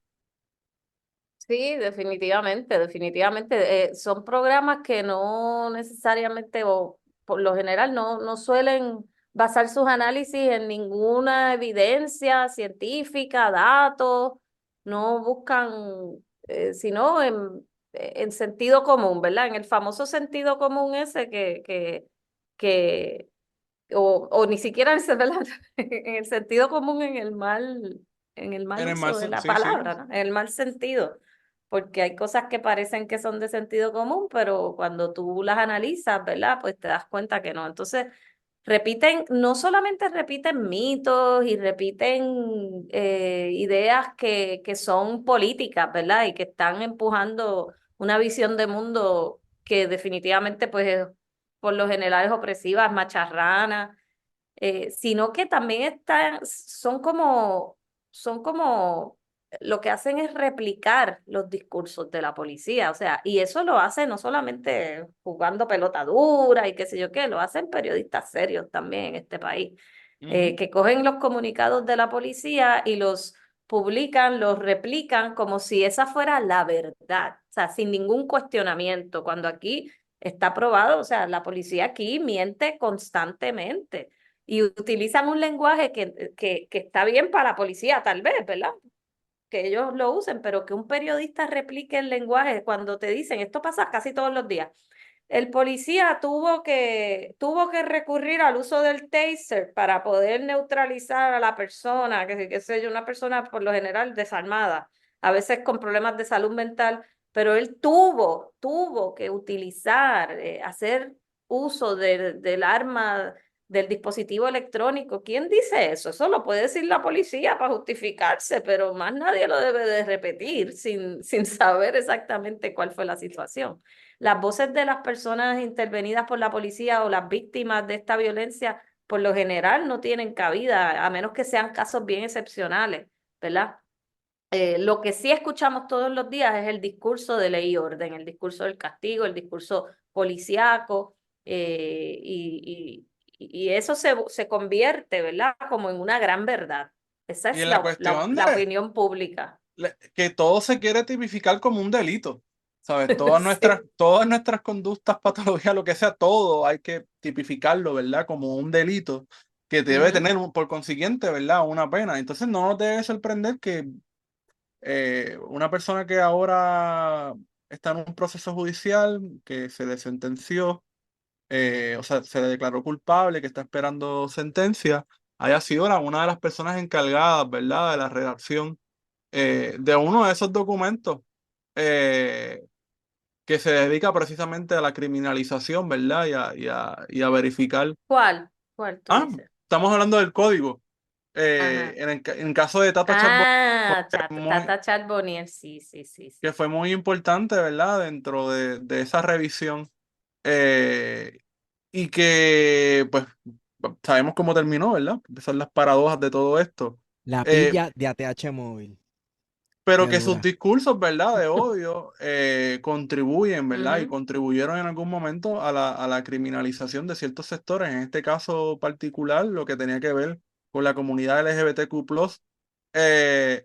D: Sí, definitivamente, definitivamente. Son programas que no necesariamente o por lo general no suelen basar sus análisis en ninguna evidencia científica, datos, no buscan, sino en sentido común, ¿verdad? En el famoso sentido común ese que o ni siquiera en ¿verdad? En el sentido común, en el mal
C: En el
D: uso de la
C: sí, sí.
D: palabra, ¿no? En el mal sentido, porque hay cosas que parecen que son de sentido común, pero cuando tú las analizas, ¿verdad? Pues te das cuenta que no. Entonces, repiten, no solamente repiten mitos y repiten ideas que son políticas, ¿verdad? Y que están empujando una visión de mundo que definitivamente, pues, por lo general es opresiva, es macharrana, sino que también son como, lo que hacen es replicar los discursos de la policía, o sea, y eso lo hacen no solamente jugando pelota dura y qué sé yo qué, lo hacen periodistas serios también en este país,
C: Ujú.
D: que cogen los comunicados de la policía y los publican, los replican como si esa fuera la verdad, o sea, sin ningún cuestionamiento, cuando aquí está probado, o sea, la policía aquí miente constantemente y utilizan un lenguaje que está bien para la policía, tal vez, ¿verdad? Que ellos lo usen, pero que un periodista replique el lenguaje cuando te dicen, esto pasa casi todos los días. El policía tuvo que recurrir al uso del taser para poder neutralizar a la persona, que sé yo, una persona por lo general desarmada, a veces con problemas de salud mental, pero él tuvo que utilizar, hacer uso del arma, del dispositivo electrónico. ¿Quién dice eso? Eso lo puede decir la policía para justificarse, pero más nadie lo debe de repetir sin saber exactamente cuál fue la situación. Las voces de las personas intervenidas por la policía o las víctimas de esta violencia, por lo general, no tienen cabida, a menos que sean casos bien excepcionales, ¿verdad? Lo que sí escuchamos todos los días es el discurso de ley y orden, el discurso del castigo, el discurso policíaco, y eso se convierte, ¿verdad? Como en una gran verdad. Esa
C: Y
D: es
C: en la cuestión
D: la opinión pública.
C: que todo se quiere tipificar como un delito, ¿sabes?
D: Sí.
C: Todas nuestras conductas, patologías, lo que sea, todo hay que tipificarlo, ¿verdad? Como un delito que debe
D: Ujú.
C: tener, por consiguiente, ¿verdad? Una pena. Entonces no nos debe sorprender que una persona que ahora está en un proceso judicial, que se le sentenció, o sea, se le declaró culpable, que está esperando sentencia, haya sido una de las personas encargadas, ¿verdad? De la redacción de uno de esos documentos, eh, que se dedica precisamente a la criminalización, ¿verdad? Y a verificar.
D: ¿Cuál? ¿Cuál tú
C: Ah,
D: dices?
C: estamos hablando del código.
D: Ajá.
C: En el caso de Tata Chatbot,
D: Ah,
C: muy,
D: Tata Charbonnier, sí, sí, sí, sí.
C: que fue muy importante, ¿verdad? Dentro de esa revisión. eh, y que, pues, sabemos cómo terminó, ¿verdad? Esas son las paradojas de todo esto.
B: La
C: Eh,
B: pilla de ATH móvil.
C: pero
B: Qué
C: que sus
B: dura.
C: discursos, ¿verdad? De odio, contribuyen, ¿verdad? Y
D: Ujú.
C: contribuyeron en algún momento a la criminalización de ciertos sectores, en este caso particular, lo que tenía que ver con la comunidad LGBTQ+, eh,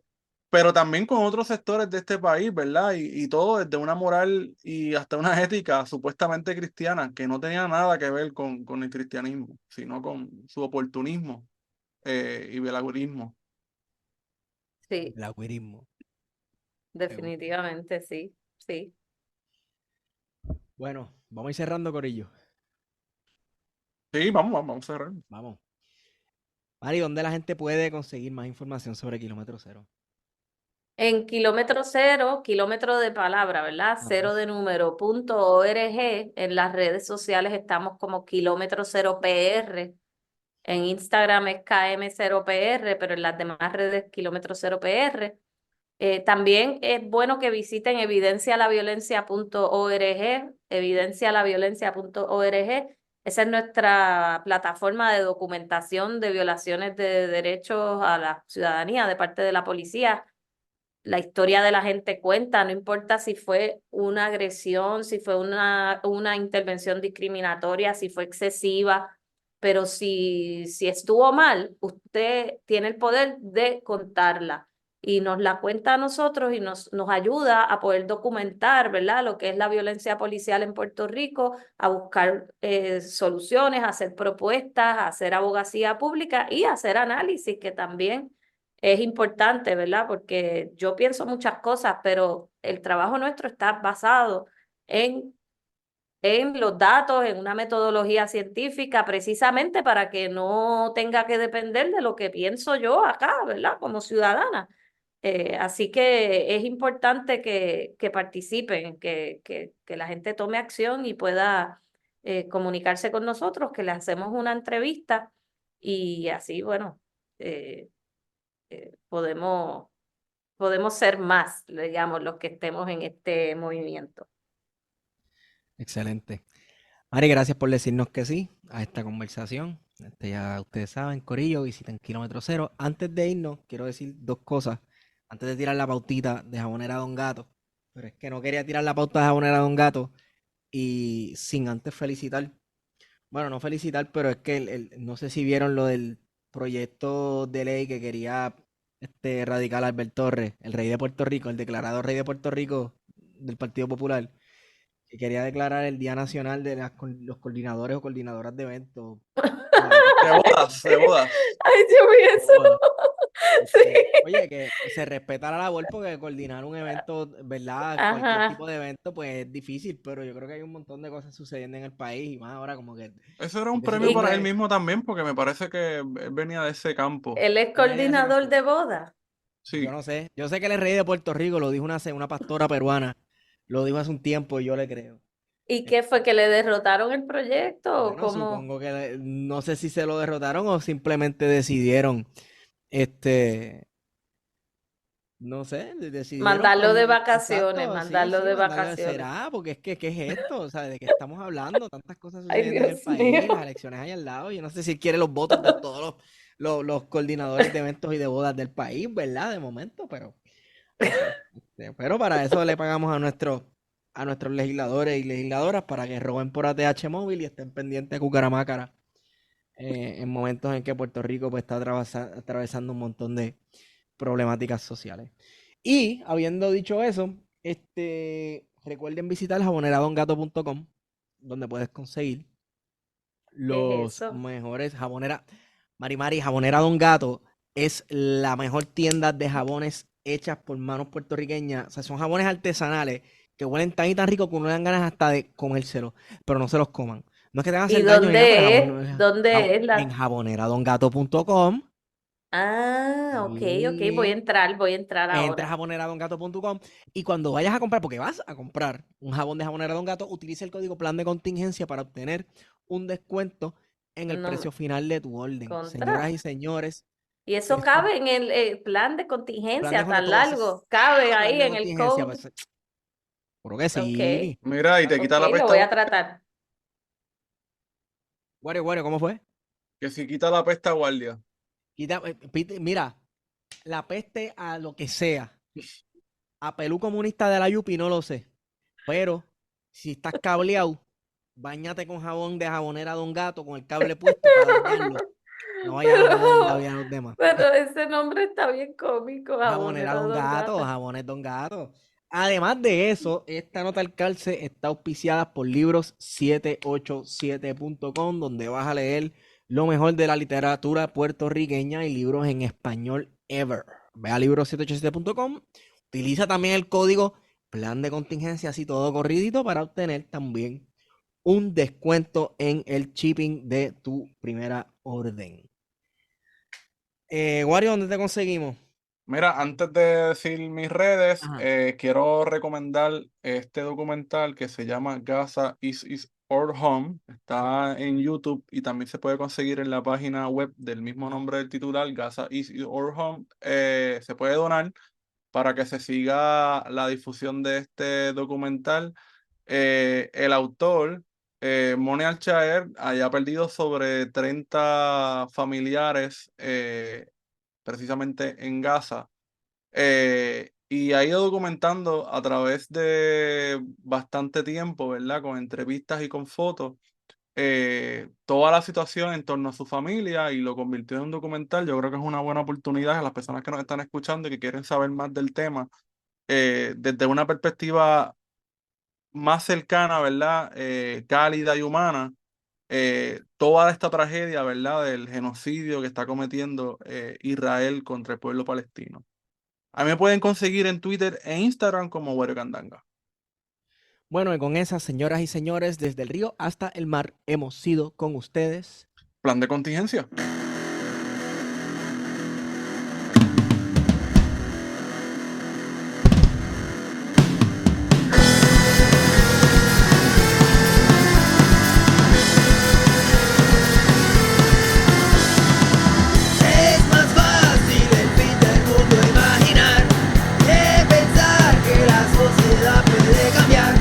C: pero también con otros sectores de este país, ¿verdad? Y todo desde una moral y hasta una ética supuestamente cristiana, que no tenía nada que ver con el cristianismo, sino con su oportunismo, y belagurismo.
D: Sí,
B: El agüerismo. Me gusta.
D: definitivamente sí, sí.
B: Bueno, vamos a ir cerrando, Corillo.
C: Sí, vamos a cerrar.
B: Vamos. Mari, ¿dónde la gente puede conseguir más información sobre Kilómetro Cero?
D: En kilómetro cero, kilómetro de palabra, ¿verdad?
B: Ajá.
D: Cero de número, .org. En las redes sociales estamos como kilómetro cero PR. En Instagram es KM0PR, pero en las demás redes kilómetro cero PR. También es bueno que visiten evidencialaviolencia.org, evidencialaviolencia.org. Esa es nuestra plataforma de documentación de violaciones de derechos a la ciudadanía de parte de la policía. La historia de la gente cuenta, no importa si fue una agresión, si fue una intervención discriminatoria, si fue excesiva, pero si estuvo mal, usted tiene el poder de contarla y nos la cuenta a nosotros y nos ayuda a poder documentar, ¿verdad? Lo que es la violencia policial en Puerto Rico, a buscar soluciones, a hacer propuestas, a hacer abogacía pública y a hacer análisis, que también es importante, ¿verdad? Porque yo pienso muchas cosas, pero el trabajo nuestro está basado en, en los datos, en una metodología científica, precisamente para que no tenga que depender de lo que pienso yo acá, ¿verdad? Como ciudadana. Así que es importante que participen, que la gente tome acción y pueda comunicarse con nosotros, que le hacemos una entrevista y así, bueno. eh, podemos ser más, digamos, los que estemos en este movimiento.
B: Excelente. Mari, gracias por decirnos que sí a esta conversación. Ya ustedes saben, Corillo, visiten Kilómetro Cero. Antes de irnos, quiero decir dos cosas. Antes de tirar la pautita de Jabonera Don Gato, pero es que no quería tirar la pauta de Jabonera Don Gato y sin antes felicitar. Bueno, no felicitar, pero es que no sé si vieron lo del proyecto de ley que quería radical Albert Torres, el rey de Puerto Rico, el declarado rey de Puerto Rico del Partido Popular, que quería declarar el Día Nacional de los coordinadores o coordinadoras de eventos.
C: De bodas.
D: Ay, Dios mío, eso.
B: Bodas.
D: Sí.
B: Oye, que se respeta la labor porque coordinar un evento, ¿verdad? Cualquier tipo
D: Ajá.
B: de evento, pues es difícil, pero yo creo que hay un montón de cosas sucediendo en el país y más ahora como que
C: Eso era un
B: necesito
C: premio
D: Y
C: para él
B: poner,
C: mismo también, porque me parece que él venía de ese campo.
D: él es
B: él venía de ese
D: coordinador
B: campo.
D: de boda.
B: Yo
C: Sí,
B: no sé, yo sé que él es rey de Puerto Rico, lo dijo una pastora peruana, lo dijo hace un tiempo y yo le creo.
D: ¿Y qué fue? ¿Que le derrotaron el proyecto o
B: Bueno,
D: cómo
B: supongo que no sé si se lo derrotaron o simplemente decidieron, este, no sé, decidieron pues
D: mandarlo de vacaciones,
B: exacto, sí,
D: mandarlo
B: sí,
D: de
B: mandarle,
D: vacaciones?
B: será, porque es que, ¿qué es esto? O sea, ¿de qué estamos hablando? Tantas cosas
D: Ay,
B: sucediendo en el
D: Dios
B: país, las
D: mío.
B: elecciones ahí al lado, yo no sé si él quiere los votos de todos los coordinadores de eventos y de bodas del país, ¿verdad? De momento, pero no sé. Pero para eso le pagamos a nuestros legisladores y legisladoras para que roben por ATH móvil y estén pendientes de Cucaramácara en momentos en que Puerto Rico pues, está atravesando un montón de problemáticas sociales. Y habiendo dicho eso, recuerden visitar jaboneradongato.com, donde puedes conseguir
D: ¿Qué es
B: los
D: eso?
B: mejores jaboneras. Mari, Jabonera Don Gato es la mejor tienda de jabones hechas por manos puertorriqueñas. O sea, son jabones artesanales que huelen tan y tan rico que uno le dan ganas hasta de comérselo, pero no se los coman. No es que te van a
D: ¿Y
B: hacer daño ni nada, porque
D: dónde
B: jabón
D: es?
B: no es
D: ¿Dónde es
B: en
D: la?
B: jaboneradongato.com.
D: Ah, ok, ok,
B: Y
D: voy a entrar
B: entra a
D: ahora.
B: jaboneradongato.com y cuando vayas a comprar, porque vas a comprar un jabón de Jabonera Don Gato, utiliza el código plan de contingencia para obtener un descuento en el
D: No,
B: precio final de tu orden. Señoras
D: contra.
B: y señores,
D: Y eso
B: esto,
D: cabe en el plan de
B: plan de
D: contingencia
B: contingencia,
D: tan
B: todo ese
D: largo. Cabe
B: plan
D: ahí
B: de
D: en el
B: contingencia,
D: code.
B: pues, creo que
D: Ok,
B: sí.
C: mira, y te
D: ok,
C: quita la
D: lo
C: pesta,
D: voy a tratar.
B: Bueno, ¿cómo fue?
C: que si quita la pesta guardia.
B: Mira, la peste a lo que sea. A Pelú comunista de la Yupi no lo sé. Pero si estás cableado, báñate con jabón de Jabonera Don Gato con el cable puesto para dañarlo. No vayan a joder la
D: Pero,
B: vida a los demás.
D: pero ese nombre está bien cómico,
B: Jabonera
D: Jabonera
B: Don
D: Don
B: Gato,
D: Gata.
B: jabones Don Gato. Además de eso, esta nota al calce está auspiciada por libros787.com, donde vas a leer lo mejor de la literatura puertorriqueña y libros en español ever. Ve a libros787.com, utiliza también el código plan de contingencia, así todo corridito, para obtener también un descuento en el shipping de tu primera orden. Wario, ¿dónde te conseguimos?
C: Mira, antes de decir mis redes,
B: Ajá.
C: quiero recomendar este documental que se llama Gaza is Our Home. Está en YouTube y también se puede conseguir en la página web del mismo nombre del titular, Gaza is Our Home. Se puede donar para que se siga la difusión de este documental. El autor, Moni Al-Shaer, haya perdido sobre 30 familiares precisamente en Gaza, y ha ido documentando a través de bastante tiempo, ¿verdad? Con entrevistas y con fotos, toda la situación en torno a su familia y lo convirtió en un documental. Yo creo que es una buena oportunidad a las personas que nos están escuchando y que quieren saber más del tema, desde una perspectiva más cercana, ¿verdad? Cálida y humana. Toda esta tragedia, ¿verdad? Del genocidio que está cometiendo Israel contra el pueblo palestino. A mí me pueden conseguir en Twitter e Instagram como Güero Candanga.
B: Bueno, y con esas, señoras y señores, desde el río hasta el mar, hemos sido con ustedes.
C: Plan de contingencia.
E: Es más fácil el fin del mundo imaginar que pensar que la sociedad puede cambiar.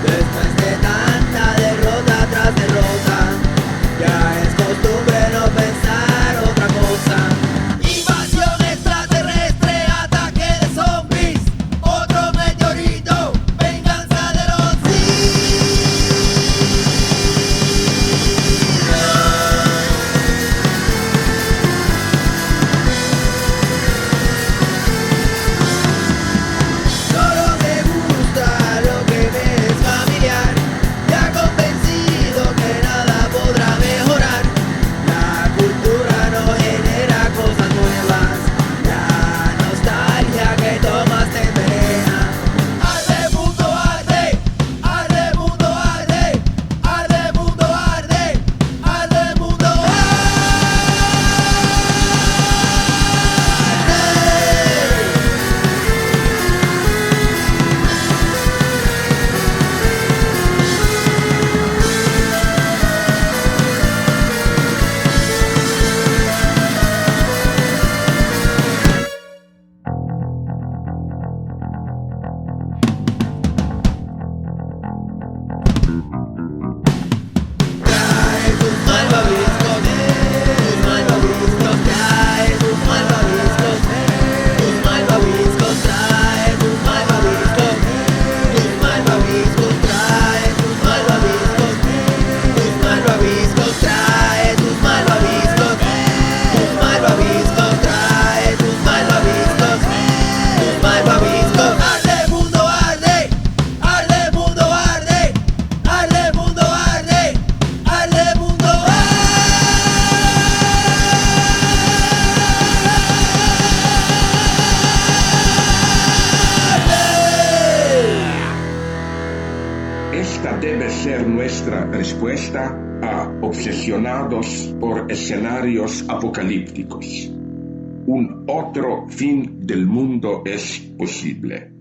E: Después de tanta derrota tras derrota, ya es costumbre no pensar otra cosa. Invasión extraterrestre, ataque de zombies, otro meteorito, venganza de los Solo me gusta lo que me es familiar, ya convencido que nada podrá mejorar. La cultura no genera cosas nuevas, la nostalgia que tomas te envenena. Arde mundo arde, arde mundo arde, arde mundo arde, arde mundo arde. Trae tus malvaviscos, trae tus malvaviscos, trae tus malvaviscos, trae tus malvaviscos, trae tus malvaviscos, trae tus malvaviscos. Arde mundo arde, arde mundo arde, arde mundo arde, arde mundo
F: Esta debe ser nuestra respuesta a obsesionados por escenarios apocalípticos. Un otro fin del mundo es posible.